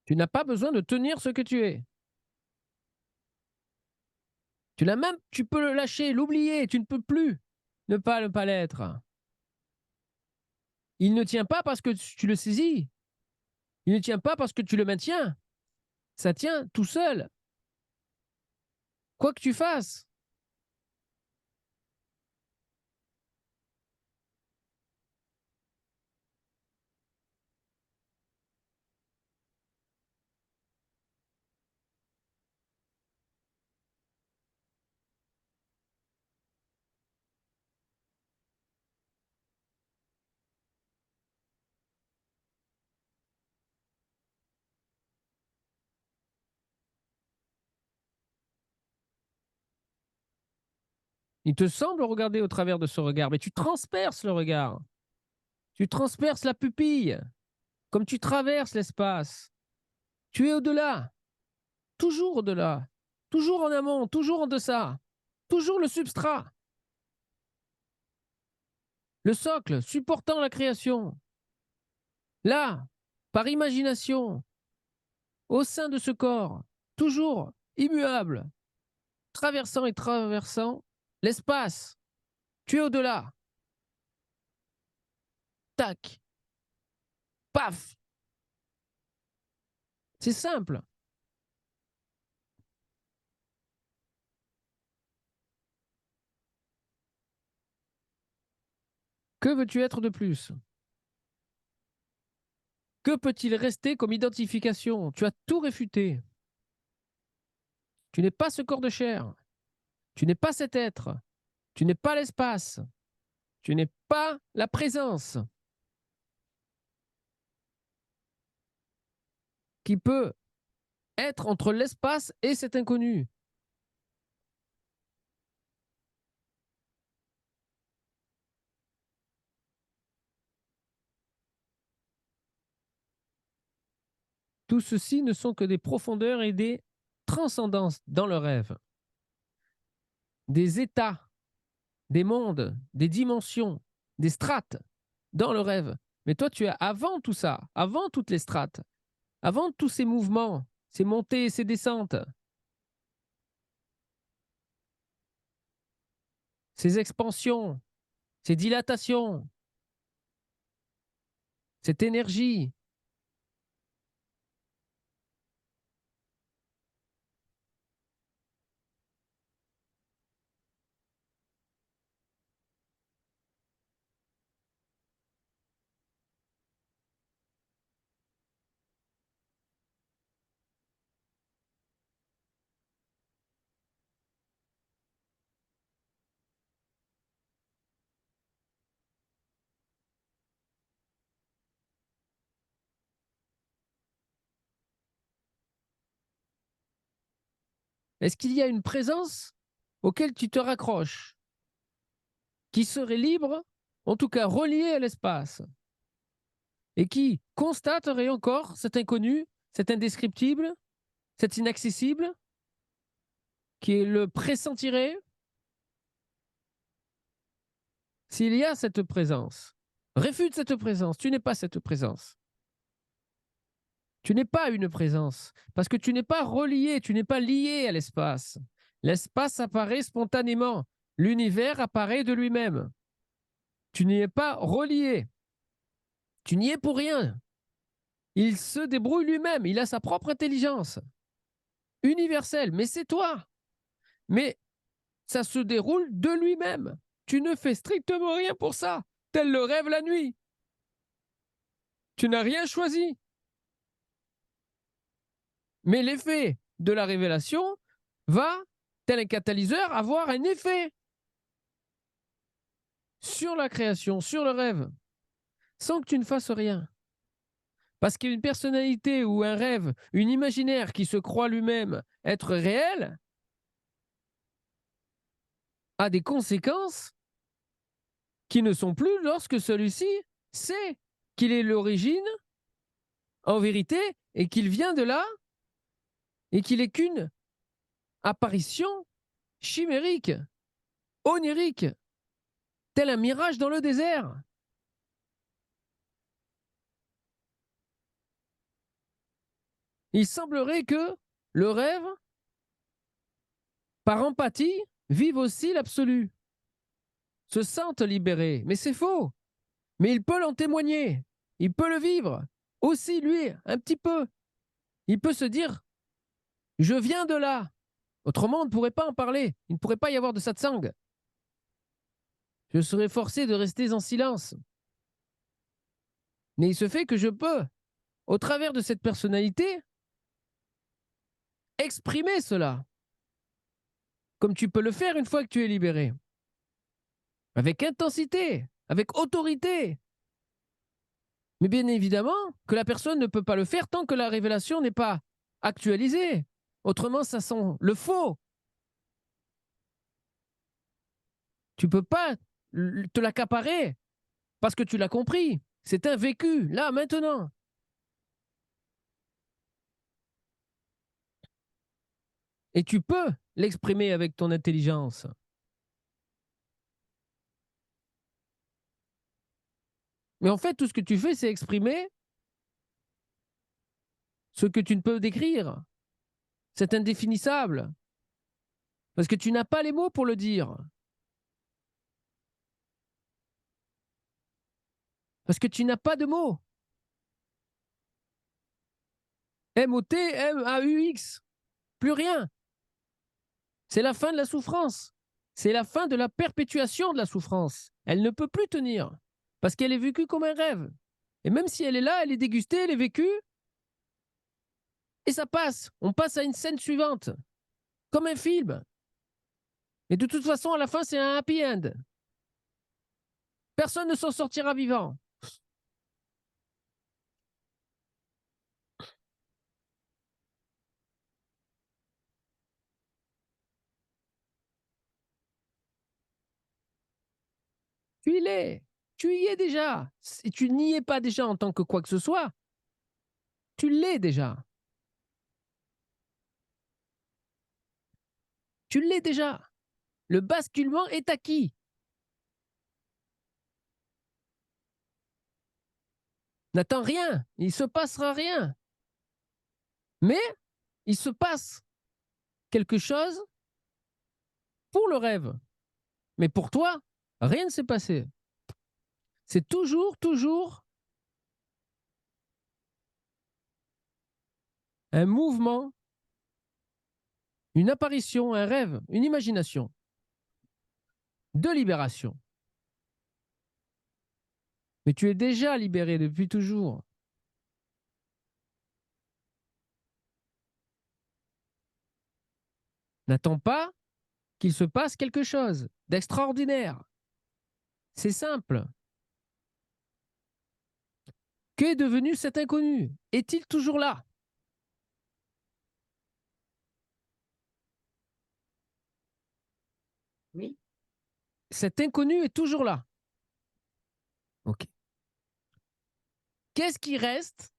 Tu n'as pas besoin de tenir ce que tu es. Tu l'as même, tu peux le lâcher, l'oublier. Tu ne peux plus ne pas l'être. Il ne tient pas parce que tu le saisis. Il ne tient pas parce que tu le maintiens. Ça tient tout seul. Quoi que tu fasses. Il te semble regarder au travers de ce regard, mais tu transperces le regard. Tu transperces la pupille, comme tu traverses l'espace. Tu es au-delà, toujours au-delà, toujours en amont, toujours en deçà, toujours le substrat, le socle supportant la création. Là, par imagination, au sein de ce corps, toujours immuable, traversant et traversant l'espace. Tu es au-delà. Tac, paf. C'est simple. Que veux-tu être de plus? Que peut-il rester comme identification? Tu as tout réfuté. Tu n'es pas ce corps de chair. Tu n'es pas cet être. Tu n'es pas l'espace. Tu n'es pas la présence qui peut être entre l'espace et cet inconnu. Tout ceci ne sont que des profondeurs et des transcendances dans le rêve. Des états, des mondes, des dimensions, des strates dans le rêve. Mais toi, tu es avant tout ça, avant toutes les strates, avant tous ces mouvements, ces montées et ces descentes, ces expansions, ces dilatations, cette énergie. Est-ce qu'il y a une présence auquel tu te raccroches, qui serait libre, en tout cas reliée à l'espace, et qui constaterait encore cet inconnu, cet indescriptible, cet inaccessible, qui le pressentirait? S'il y a cette présence, réfute cette présence, tu n'es pas cette présence. Tu n'es pas une présence, parce que tu n'es pas relié, tu n'es pas lié à l'espace. L'espace apparaît spontanément, l'univers apparaît de lui-même. Tu n'y es pas relié, tu n'y es pour rien. Il se débrouille lui-même, il a sa propre intelligence universelle, mais c'est toi. Mais ça se déroule de lui-même. Tu ne fais strictement rien pour ça, tel le rêve la nuit. Tu n'as rien choisi. Mais l'effet de la révélation va, tel un catalyseur, avoir un effet sur la création, sur le rêve, sans que tu ne fasses rien. Parce qu'une personnalité ou un rêve, une imaginaire qui se croit lui-même être réel, a des conséquences qui ne sont plus lorsque celui-ci sait qu'il est l'origine, en vérité, et qu'il vient de là, et qu'il est qu'une apparition chimérique, onirique, tel un mirage dans le désert. Il semblerait que le rêve, par empathie, vive aussi l'absolu, se sente libéré. Mais c'est faux. Mais il peut l'en témoigner. Il peut le vivre. Aussi, lui, un petit peu. Il peut se dire, je viens de là. Autrement, on ne pourrait pas en parler. Il ne pourrait pas y avoir de satsang. Je serais forcé de rester en silence. Mais il se fait que je peux, au travers de cette personnalité, exprimer cela. Comme tu peux le faire une fois que tu es libéré. Avec intensité, avec autorité. Mais bien évidemment que la personne ne peut pas le faire tant que la révélation n'est pas actualisée. Autrement, ça sent le faux. Tu ne peux pas te l'accaparer parce que tu l'as compris. C'est un vécu, là, maintenant. Et tu peux l'exprimer avec ton intelligence. Mais en fait, tout ce que tu fais, c'est exprimer ce que tu ne peux décrire. C'est indéfinissable. Parce que tu n'as pas les mots pour le dire. Parce que tu n'as pas de mots. M-O-T, M-A-U-X. Plus rien. C'est la fin de la souffrance. C'est la fin de la perpétuation de la souffrance. Elle ne peut plus tenir. Parce qu'elle est vécue comme un rêve. Et même si elle est là, elle est dégustée, elle est vécue, et ça passe. On passe à une scène suivante, comme un film. Et de toute façon, à la fin, c'est un happy end. Personne ne s'en sortira vivant. Tu y es. Tu y es déjà. Si tu n'y es pas déjà en tant que quoi que ce soit, tu l'es déjà. Tu l'es déjà. Le basculement est acquis. N'attends rien. Il ne se passera rien. Mais il se passe quelque chose pour le rêve. Mais pour toi, rien ne s'est passé. C'est toujours un mouvement, une apparition, un rêve, une imagination de libération. Mais tu es déjà libéré depuis toujours. N'attends pas qu'il se passe quelque chose d'extraordinaire. C'est simple. Qu'est devenu cet inconnu? Est-il toujours là? Oui. Cet inconnu est toujours là. Ok. Qu'est-ce qui reste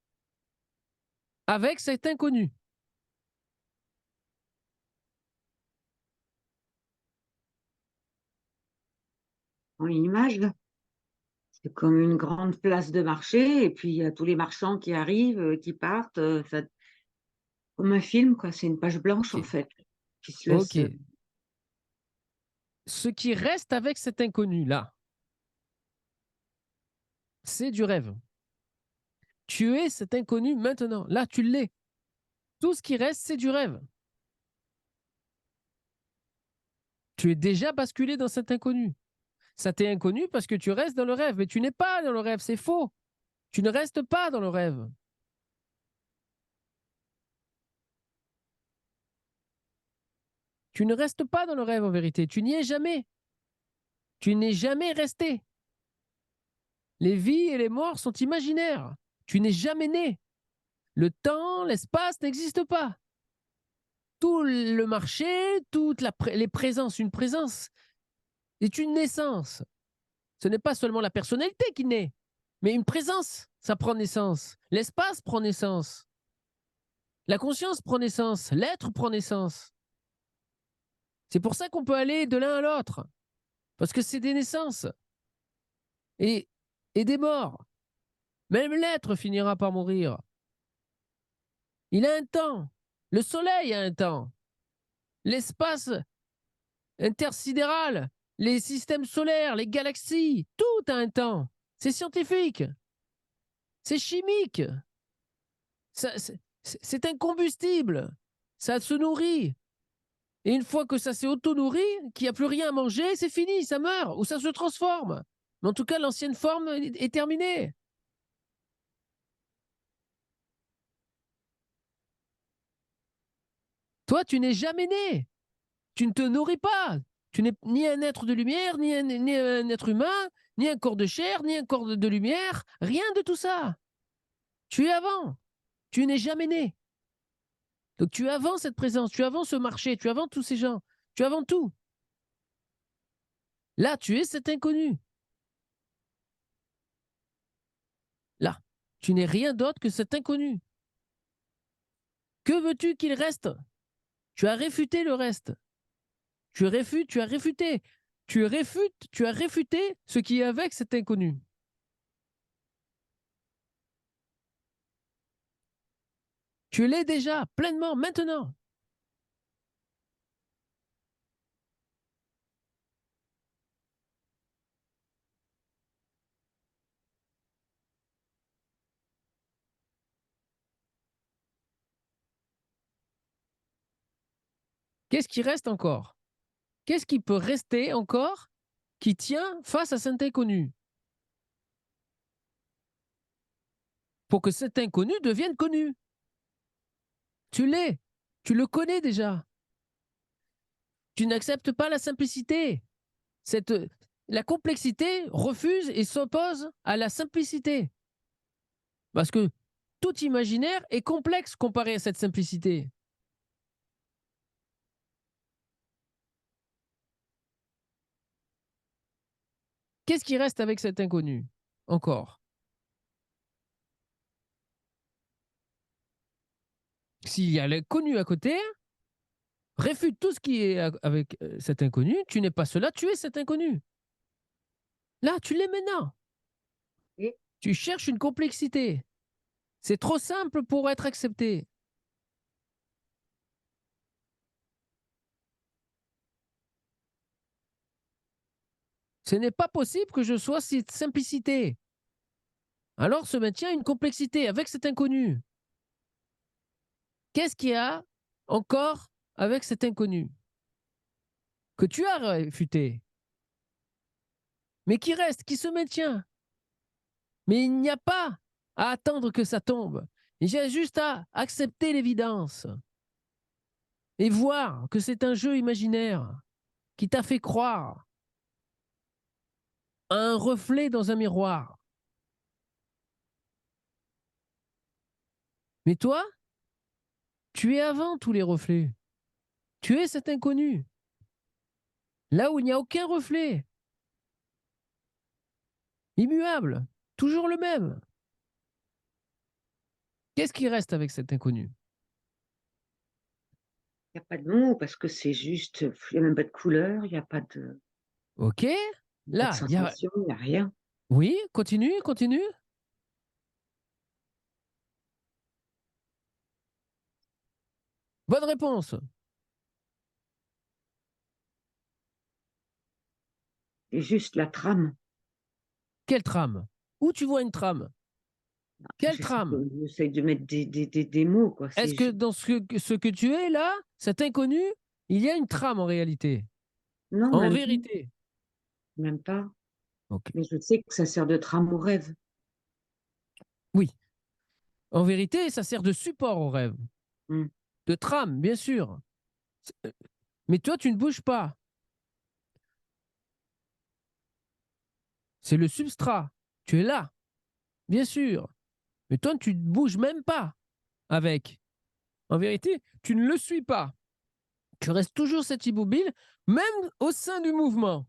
avec cet inconnu? En image, c'est comme une grande place de marché et puis il y a tous les marchands qui arrivent, qui partent, ça comme un film quoi, c'est une page blanche Ok. en fait, qui se laisse, Ok. Ce qui reste avec cet inconnu-là, c'est du rêve. Tu es cet inconnu maintenant. Là, tu l'es. Tout ce qui reste, c'est du rêve. Tu es déjà basculé dans cet inconnu. Ça t'est inconnu parce que tu restes dans le rêve, mais tu n'es pas dans le rêve, c'est faux. Tu ne restes pas dans le rêve. Tu ne restes pas dans le rêve en vérité. Tu n'y es jamais. Tu n'es jamais resté. Les vies et les morts sont imaginaires. Tu n'es jamais né. Le temps, l'espace n'existent pas. Tout le marché, toutes les présences, une présence est une naissance. Ce n'est pas seulement la personnalité qui naît, mais une présence, ça prend naissance. L'espace prend naissance. La conscience prend naissance. L'être prend naissance. C'est pour ça qu'on peut aller de l'un à l'autre. Parce que c'est des naissances et, et des morts. Même l'être finira par mourir. Il a un temps. Le soleil a un temps. L'espace intersidéral, les systèmes solaires, les galaxies, tout a un temps. C'est scientifique. C'est chimique. C'est un combustible. Ça se nourrit. Et une fois que ça s'est auto-nourri, qu'il n'y a plus rien à manger, c'est fini, ça meurt ou ça se transforme. Mais en tout cas, l'ancienne forme est terminée. Toi, tu n'es jamais né. Tu ne te nourris pas. Tu n'es ni un être de lumière, ni un être humain, ni un corps de chair, ni un corps de lumière. Rien de tout ça. Tu es avant. Tu n'es jamais né. Donc tu es avant cette présence, tu es avant ce marché, tu es avant tous ces gens, tu es avant tout. Là, tu es cet inconnu. Là, tu n'es rien d'autre que cet inconnu. Que veux-tu qu'il reste? Tu as réfuté le reste. Tu réfutes, tu as réfuté. Tu as réfuté ce qui est avec cet inconnu. Tu l'es déjà, pleinement, maintenant. Qu'est-ce qui reste encore? Qu'est-ce qui peut rester encore qui tient face à cet inconnu? pour que cet inconnu devienne connu. Tu l'es, tu le connais déjà. Tu n'acceptes pas la simplicité. La complexité refuse et s'oppose à la simplicité. Parce que tout imaginaire est complexe comparé à cette simplicité. Qu'est-ce qui reste avec cet inconnu encore? S'il y a l'inconnu à côté, réfute tout ce qui est avec cet inconnu, tu n'es pas cela, tu es cet inconnu. Là, tu l'es maintenant. Et Tu cherches une complexité. C'est trop simple pour être accepté. Ce n'est pas possible que je sois cette simplicité. Alors se maintient une complexité avec cet inconnu. Qu'est-ce qu'il y a encore avec cet inconnu que tu as réfuté, mais qui reste, qui se maintient? Mais il n'y a pas à attendre que ça tombe. Il y a juste à accepter l'évidence et voir que c'est un jeu imaginaire qui t'a fait croire à un reflet dans un miroir. Mais toi, tu es avant tous les reflets. Tu es cet inconnu. Là où il n'y a aucun reflet. Immuable. Toujours le même. Qu'est-ce qui reste avec cet inconnu? il y a pas de mots parce que c'est juste, il y a même pas de couleur, Ok. il y a pas de Là, il y a... sensation, il y a rien. Oui, continue, continue. Bonne réponse. C'est juste la trame. Quelle trame? Où tu vois une trame? Quelle trame? J'essaie de mettre des mots, quoi. Est-ce que dans ce que tu es là, cet inconnu, il y a une trame en réalité? Non, En vérité? même pas. Ok. Mais je sais que ça sert de trame au rêve. Oui. En vérité, ça sert de support au rêve. Mmh. De trame, bien sûr. Mais toi, tu ne bouges pas. C'est le substrat. Tu es là, bien sûr. Mais toi, tu ne bouges même pas avec. En vérité, tu ne le suis pas. Tu restes toujours cet immobile, même au sein du mouvement.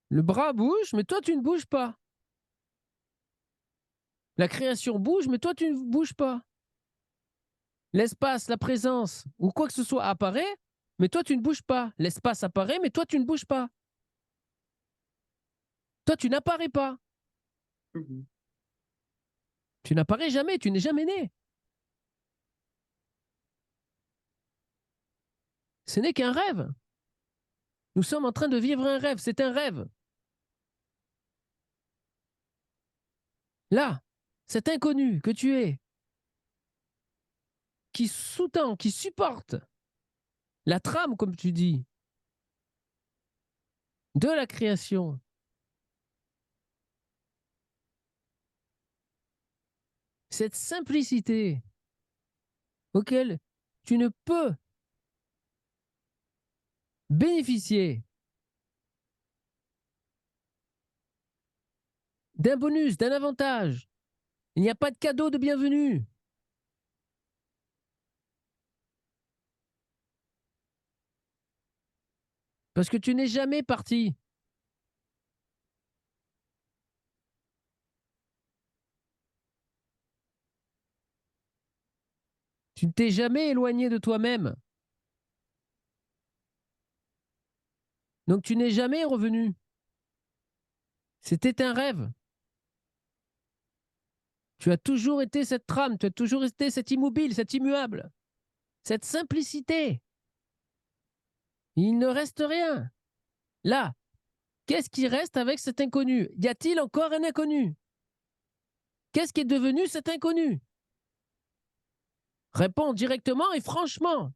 Le bras bouge, mais toi, tu ne bouges pas. La création bouge, mais toi, tu ne bouges pas. L'espace, la présence, ou quoi que ce soit apparaît, mais toi, tu ne bouges pas. L'espace apparaît, mais toi, tu ne bouges pas. Toi, tu n'apparais pas. Mmh. Tu n'apparais jamais, tu n'es jamais né. Ce n'est qu'un rêve. Nous sommes en train de vivre un rêve, c'est un rêve. Là, cet inconnu que tu es, qui sous-tend, qui supporte la trame, comme tu dis, de la création, cette simplicité auquel tu ne peux bénéficier d'un bonus, d'un avantage. Il n'y a pas de cadeau de bienvenue. Parce que tu n'es jamais parti. Tu ne t'es jamais éloigné de toi-même. Donc tu n'es jamais revenu. C'était un rêve. Tu as toujours été cette trame, tu as toujours été cet immobile, cet immuable, cette simplicité. Il ne reste rien. Là, qu'est-ce qui reste avec cet inconnu? Y a-t-il encore un inconnu? Qu'est-ce qui est devenu cet inconnu? Réponds directement et franchement,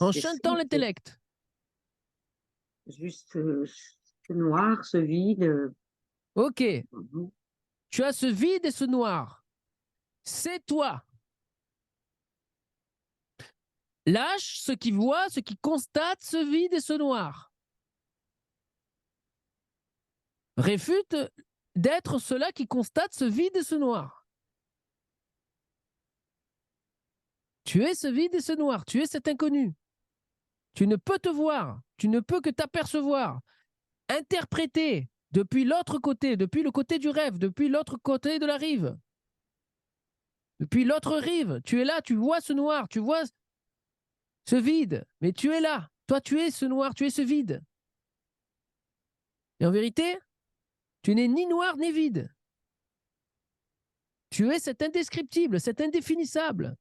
en C'est chantant simple. l'intellect. juste, ce noir, ce vide, Ok, mmh tu as ce vide et ce noir. C'est toi. Lâche ce qui voit, ce qui constate ce vide et ce noir. Réfute d'être cela qui constate ce vide et ce noir. Tu es ce vide et ce noir, tu es cet inconnu. Tu ne peux te voir, tu ne peux que t'apercevoir, interpréter depuis l'autre côté, depuis le côté du rêve, depuis l'autre côté de la rive. Depuis l'autre rive, tu es là, tu vois ce noir, tu vois ce vide, mais tu es là. Toi, tu es ce noir, tu es ce vide. Et en vérité, tu n'es ni noir ni vide. Tu es cet indescriptible, cet indéfinissable.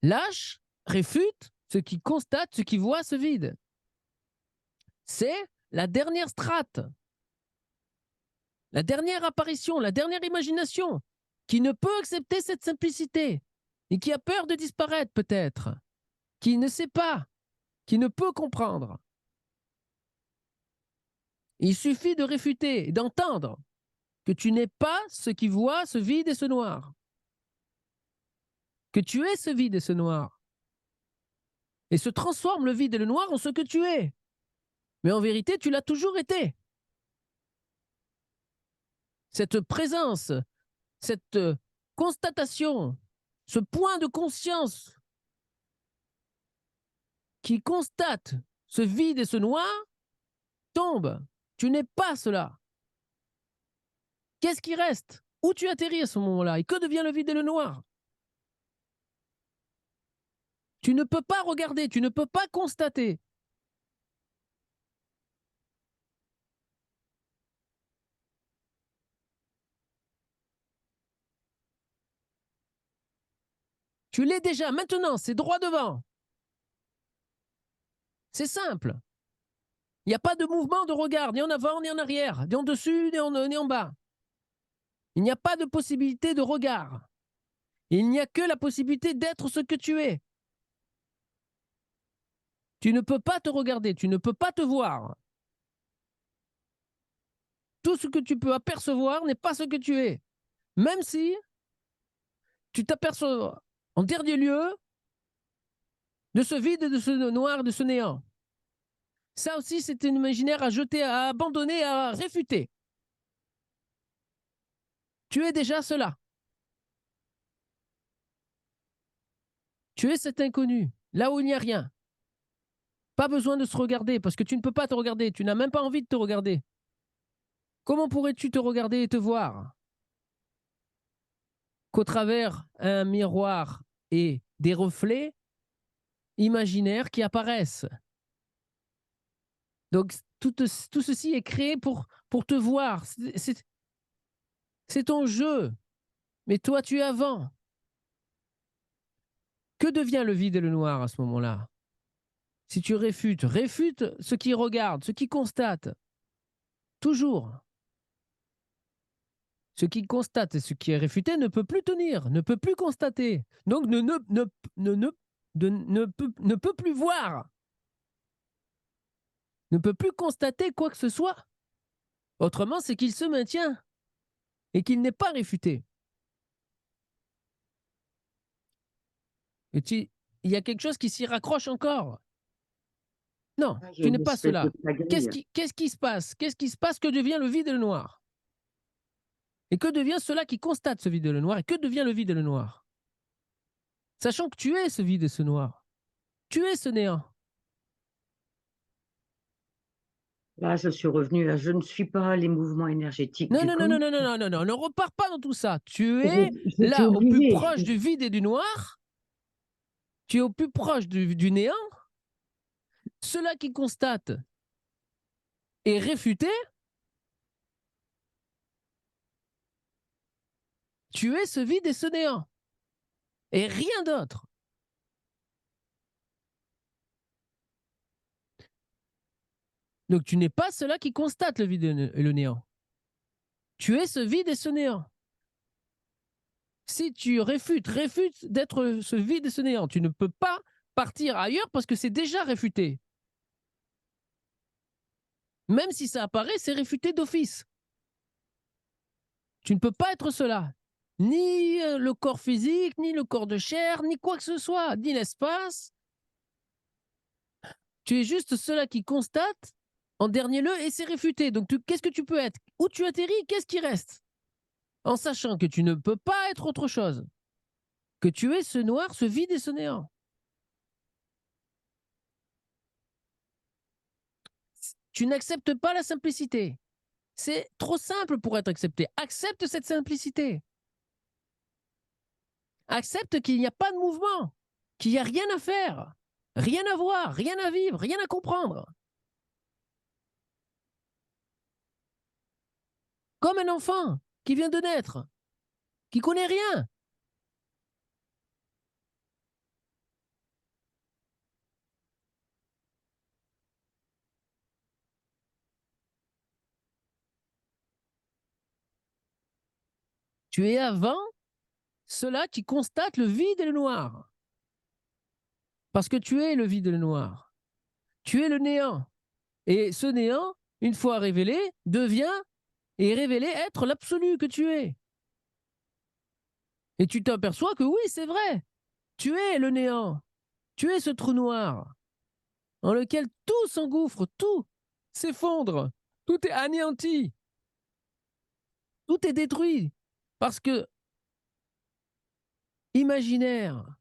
Lâche, réfute ce qui constate, ce qui voit ce vide. C'est la dernière strate, la dernière apparition, la dernière imagination qui ne peut accepter cette simplicité et qui a peur de disparaître peut-être, qui ne sait pas, qui ne peut comprendre. Il suffit de réfuter, d'entendre que tu n'es pas ce qui voit ce vide et ce noir, que tu es ce vide et ce noir, et se transforme le vide et le noir en ce que tu es. Mais en vérité, tu l'as toujours été. Cette présence, cette constatation, ce point de conscience qui constate ce vide et ce noir, tombe. Tu n'es pas cela. Qu'est-ce qui reste? Où tu atterris à ce moment-là? Et que devient le vide et le noir? Tu ne peux pas regarder, tu ne peux pas constater. Tu l'es déjà, maintenant, c'est droit devant. C'est simple. Il n'y a pas de mouvement de regard, ni en avant, ni en arrière, ni en dessus, ni en bas. Il n'y a pas de possibilité de regard. Il n'y a que la possibilité d'être ce que tu es. Tu ne peux pas te regarder, tu ne peux pas te voir. Tout ce que tu peux apercevoir n'est pas ce que tu es. Même si tu t'aperçois en dernier lieu de ce vide, de ce noir, de ce néant. Ça aussi, c'est un imaginaire à jeter, à abandonner, à réfuter. Tu es déjà cela. Tu es cet inconnu, là où il n'y a rien. Pas besoin de se regarder, parce que tu ne peux pas te regarder. Tu n'as même pas envie de te regarder. Comment pourrais-tu te regarder et te voir qu'au travers un miroir et des reflets imaginaires qui apparaissent? Donc, tout ceci est créé pour te voir. C'est ton jeu. Mais toi, tu es avant. Que devient le vide et le noir à ce moment-là? Si tu réfutes, réfute ce qui regarde, ce qui constate. Toujours. Ce qui constate et ce qui est réfuté ne peut plus tenir, ne peut plus constater. Donc ne peut plus voir. Ne peut plus constater quoi que ce soit. Autrement, c'est qu'il se maintient et qu'il n'est pas réfuté. Et il y a quelque chose qui s'y raccroche encore. Non, il y a tu n'es une pas espèce de cela. pagaille. Qu'est-ce qui se passe? Qu'est-ce qui se passe? Que devient le vide et le noir? Et que devient cela qui constate ce vide et le noir? Et que devient le vide et le noir? Sachant que tu es ce vide et ce noir. Tu es ce néant. Là, je suis revenue, là, je ne suis pas les mouvements énergétiques Non, du non, non, non, corps. non, non, non, non, non, ne repars pas dans tout ça. Tu es J'étais là, au plus obligée. proche du vide et du noir. Tu es au plus proche du néant. Cela qui constate est réfuté. Tu es ce vide et ce néant. Et rien d'autre. Donc tu n'es pas cela qui constate le vide et le néant. Tu es ce vide et ce néant. Si tu réfutes d'être ce vide et ce néant, tu ne peux pas partir ailleurs parce que c'est déjà réfuté. Même si ça apparaît, c'est réfuté d'office. Tu ne peux pas être cela. Ni le corps physique, ni le corps de chair, ni quoi que ce soit, ni l'espace. Tu es juste cela qui constate en dernier lieu et c'est réfuté. Donc qu'est-ce que tu peux être? Où tu atterris, qu'est-ce qui reste? En sachant que tu ne peux pas être autre chose. Que tu es ce noir, ce vide et ce néant. Tu n'acceptes pas la simplicité. C'est trop simple pour être accepté. Accepte cette simplicité. Accepte qu'il n'y a pas de mouvement, qu'il n'y a rien à faire, rien à voir, rien à vivre, rien à comprendre. Comme un enfant qui vient de naître, qui connaît rien. Tu es avant cela qui constate le vide et le noir. Parce que tu es le vide et le noir. Tu es le néant. Et ce néant, une fois révélé, devient et révélé être l'absolu que tu es. Et tu t'aperçois que oui, c'est vrai. Tu es le néant. Tu es ce trou noir dans lequel tout s'engouffre, tout s'effondre, tout est anéanti, tout est détruit. Parce que imaginaire,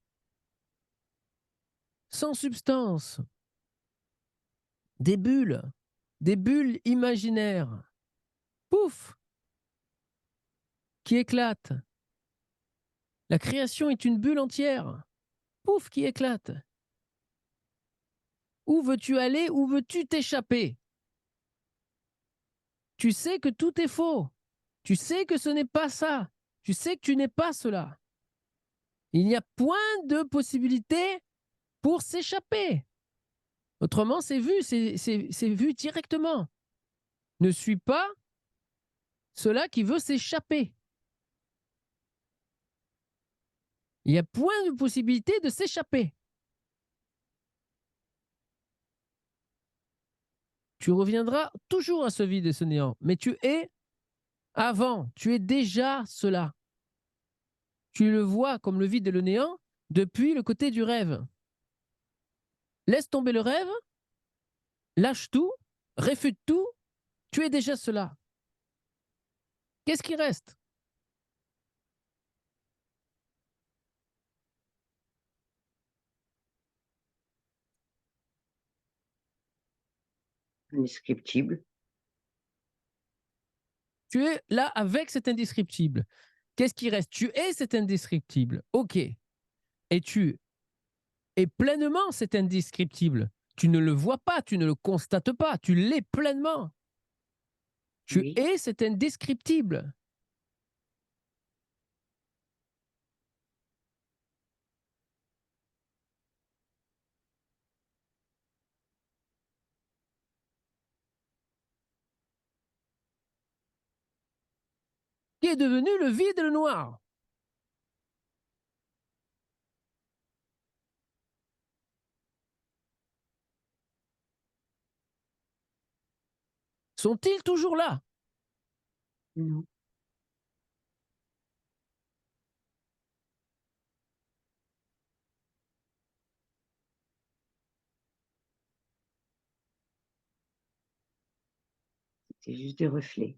sans substance, des bulles imaginaires, pouf, qui éclatent. La création est une bulle entière, pouf, qui éclate. Où veux-tu aller? Où veux-tu t'échapper? Tu sais que tout est faux. Tu sais que ce n'est pas ça. Tu sais que tu n'es pas cela. Il n'y a point de possibilité pour s'échapper. Autrement, c'est vu, c'est vu directement. Ne suis pas cela qui veut s'échapper. Il n'y a point de possibilité de s'échapper. Tu reviendras toujours à ce vide et ce néant, mais tu es avant, tu es déjà cela. Tu le vois comme le vide et le néant depuis le côté du rêve. Laisse tomber le rêve, lâche tout, réfute tout, tu es déjà cela. Qu'est-ce qui reste? Indescriptible. Tu es là avec cet indescriptible. Qu'est-ce qui reste? Tu es cet indescriptible. Ok. Et tu es pleinement cet indescriptible. Tu ne le vois pas, tu ne le constates pas, tu l'es pleinement. Tu Oui. es cet indescriptible. Qui est devenu le vide et le noir. Sont-ils toujours là? Non. C'est juste des reflets.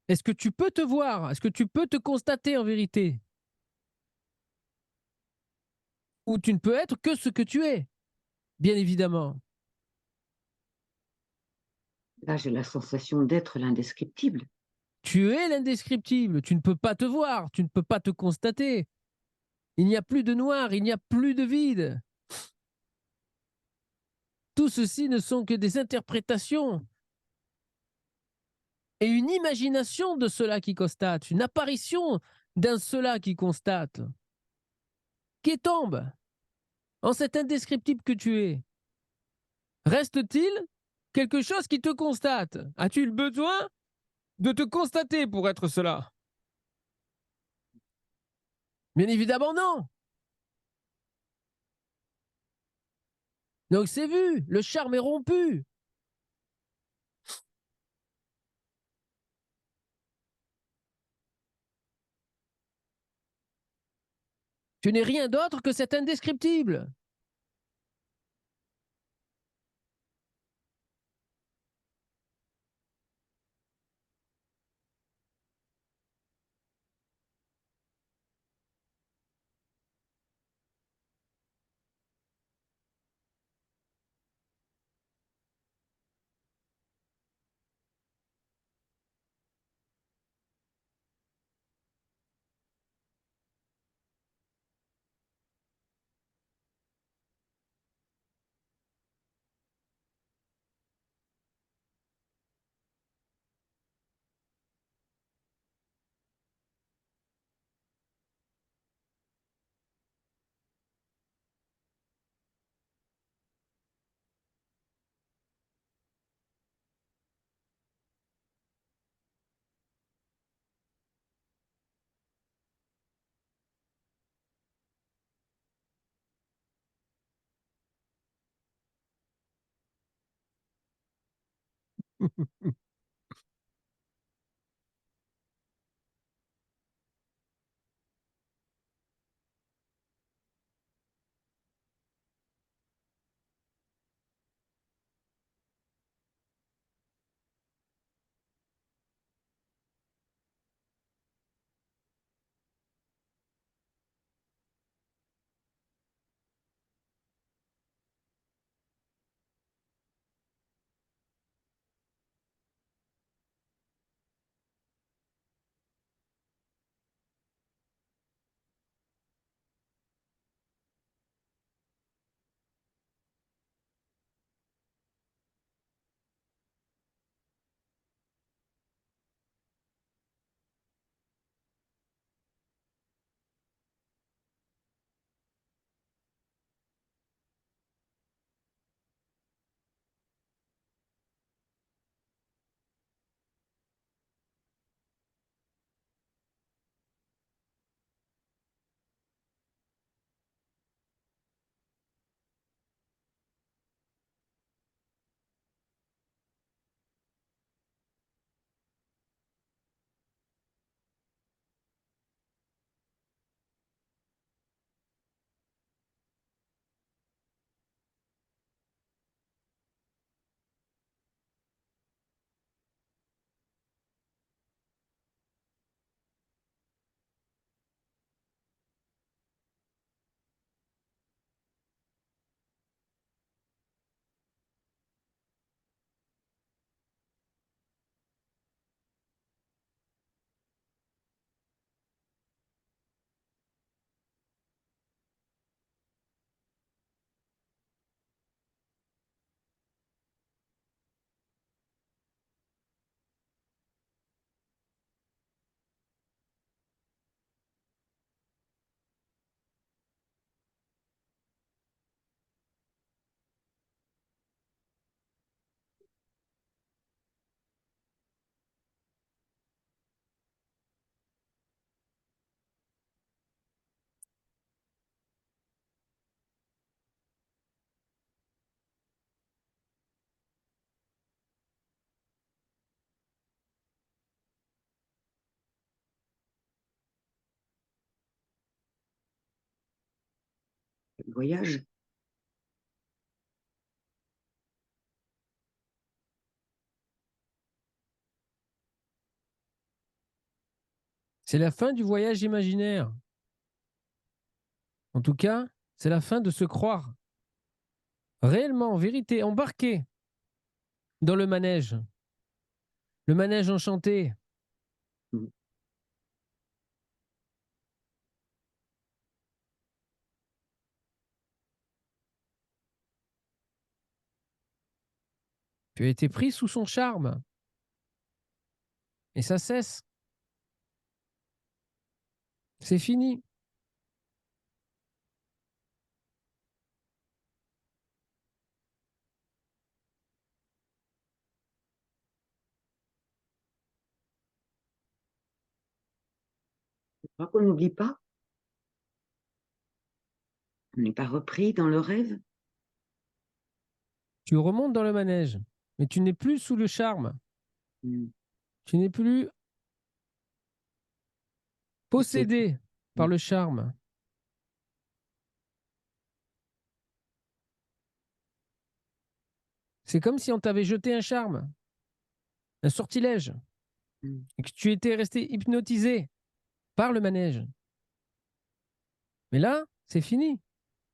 Est-ce que tu peux te voir? Est-ce que tu peux te constater en vérité? Ou tu ne peux être que ce que tu es, bien évidemment. Là, j'ai la sensation d'être l'indescriptible. Tu es l'indescriptible, tu ne peux pas te voir, tu ne peux pas te constater. Il n'y a plus de noir, il n'y a plus de vide. ceci ne sont que des interprétations et une imagination de cela qui constate, une apparition d'un cela qui constate, qui tombe en cet indescriptible que tu es. Reste-t-il quelque chose qui te constate? As-tu le besoin de te constater pour être cela? Bien évidemment non. Donc c'est vu, le charme est rompu. Tu n'es rien d'autre que cet indescriptible. Le voyage. C'est la fin du voyage imaginaire. En tout cas, c'est la fin de se croire réellement, en vérité, embarqué dans le manège enchanté. Mmh. Tu as été pris sous son charme. Et ça cesse. C'est fini. Tu crois qu'on n'oublie pas? On n'est pas repris dans le rêve? Tu remontes dans le manège. Mais tu n'es plus sous le charme. Mmh. Tu n'es plus C'est possédé par mmh. le charme. C'est comme si on t'avait jeté un charme, un sortilège, Mmh. et que tu étais resté hypnotisé par le manège. Mais là, c'est fini.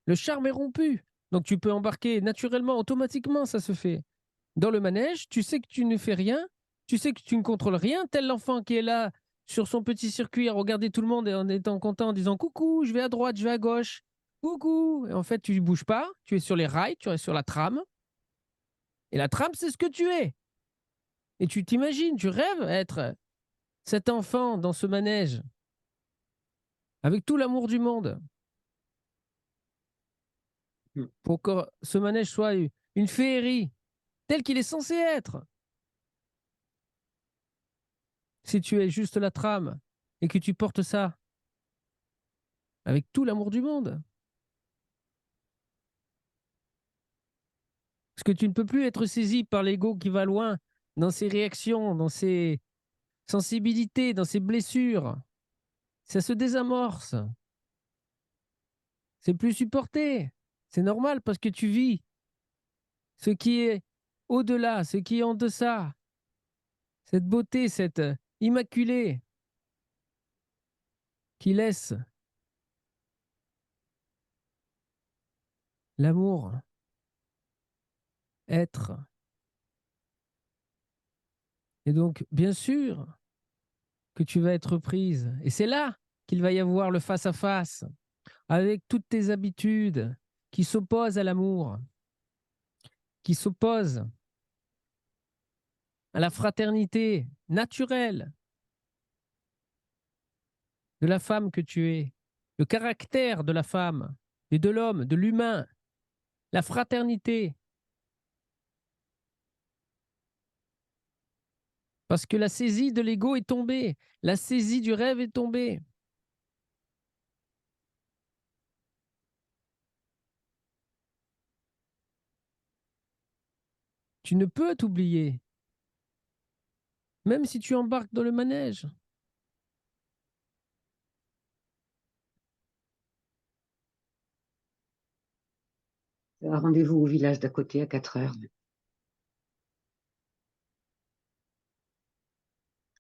Le charme est rompu. Donc tu peux embarquer naturellement, automatiquement, ça se fait. Dans le manège, tu sais que tu ne fais rien, tu sais que tu ne contrôles rien, tel l'enfant qui est là sur son petit circuit à regarder tout le monde et en étant content, en disant coucou, je vais à droite, je vais à gauche, coucou. Et en fait, tu ne bouges pas, tu es sur les rails, tu es sur la trame. Et la trame, c'est ce que tu es. Et tu t'imagines, tu rêves être cet enfant dans ce manège avec tout l'amour du monde Mmh. pour que ce manège soit une féerie tel qu'il est censé être. Si tu es juste la trame et que tu portes ça avec tout l'amour du monde. Parce que tu ne peux plus être saisi par l'ego qui va loin dans ses réactions, dans ses sensibilités, dans ses blessures. Ça se désamorce. C'est plus supporté. C'est normal parce que tu vis ce qui est au-delà, ce qui est en deçà. Cette beauté, cette immaculée qui laisse l'amour être. Et donc, bien sûr que tu vas être prise. Et c'est là qu'il va y avoir le face-à-face avec toutes tes habitudes qui s'opposent à l'amour, qui s'opposent à la fraternité naturelle de la femme que tu es, le caractère de la femme et de l'homme, de l'humain, la fraternité. Parce que la saisie de l'ego est tombée, la saisie du rêve est tombée. Tu ne peux t'oublier, même si tu embarques dans le manège. Tu as rendez-vous au village d'à côté à 4 heures.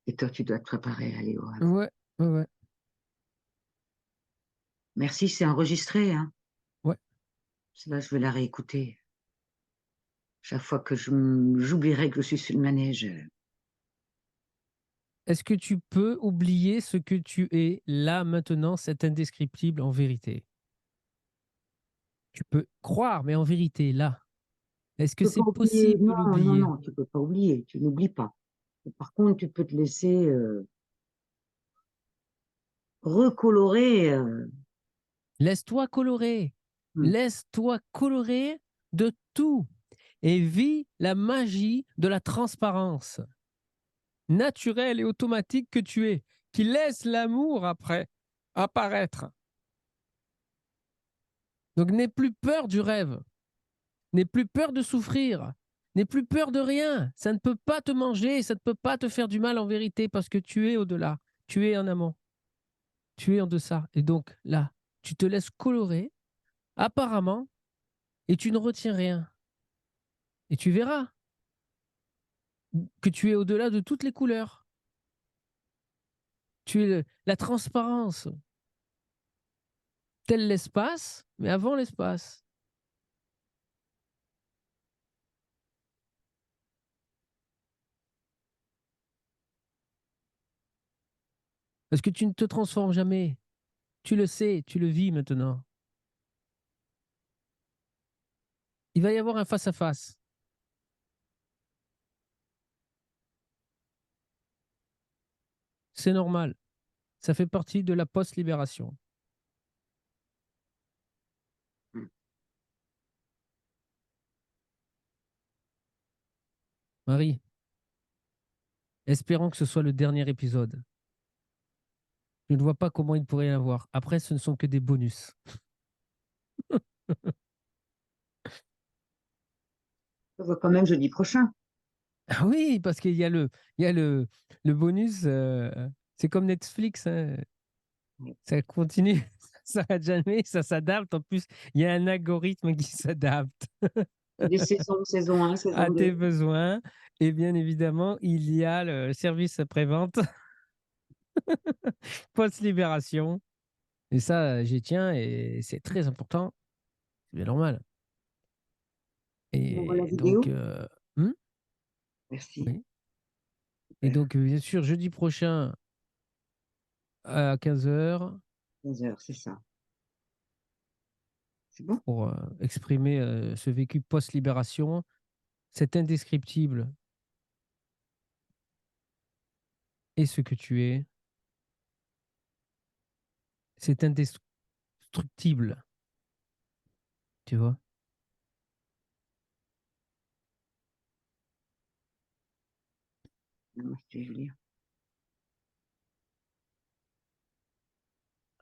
Et toi, tu dois te préparer à aller au Havre. Ouais, ouais, ouais, Merci, c'est enregistré, hein. ouais. Celle-là, je vais la réécouter. Chaque fois que j'oublierai que je suis sur le manège. Est-ce que tu peux oublier ce que tu es là maintenant, cet indescriptible en vérité? Tu peux croire, mais en vérité, là. Est-ce que Tu peux c'est pas oublier. possible de Non, non, l'oublier? non, tu peux pas oublier. Tu n'oublies pas. Par contre, tu peux te laisser recolorer. Laisse-toi colorer. Hmm. Laisse-toi colorer de tout et vis la magie de la transparence naturelle et automatique que tu es, qui laisse l'amour après apparaître. Donc n'aie plus peur du rêve, n'aie plus peur de souffrir, n'aie plus peur de rien. Ça ne peut pas te manger, ça ne peut pas te faire du mal en vérité parce que tu es au-delà, tu es en amont, tu es en deçà. Et donc là, tu te laisses colorer apparemment et tu ne retiens rien. Et tu verras que tu es au-delà de toutes les couleurs. Tu es la transparence, tel l'espace, mais avant l'espace. Parce que tu ne te transformes jamais. Tu le sais, tu le vis maintenant. Il va y avoir un face-à-face. C'est normal. Ça fait partie de la post-libération. Mmh. Marie, espérons que ce soit le dernier épisode. Je ne vois pas comment il pourrait y en avoir. Après, ce ne sont que des bonus. On se voit quand même jeudi prochain. Ah oui, parce qu'il y a le bonus. C'est comme Netflix, hein. Oui. Ça continue, ça s'arrête jamais, ça s'adapte. En plus, il y a un algorithme qui s'adapte C'est des saisons, saison 1, à saison tes 2. besoins. Et bien évidemment, il y a le service après-vente post-libération. Et ça, j'y tiens et c'est très important. C'est bien normal. Tu m'envoies la Et donc, vidéo? hmm, Merci, oui. Et super. donc, bien sûr, jeudi prochain à 15 heures 15 heures, c'est ça. C'est bon? pour exprimer ce vécu post-libération. C'est indescriptible et ce que tu es. C'est indestructible, tu vois. Non, je vais lire.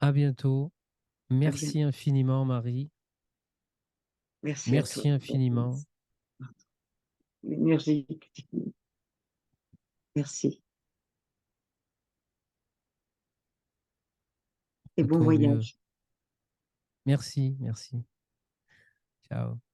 À bientôt. À bientôt. Merci infiniment, Marie. Merci à toi. Merci infiniment. L'énergie. Merci et À bon toi au mieux. voyage. Merci, merci. Ciao.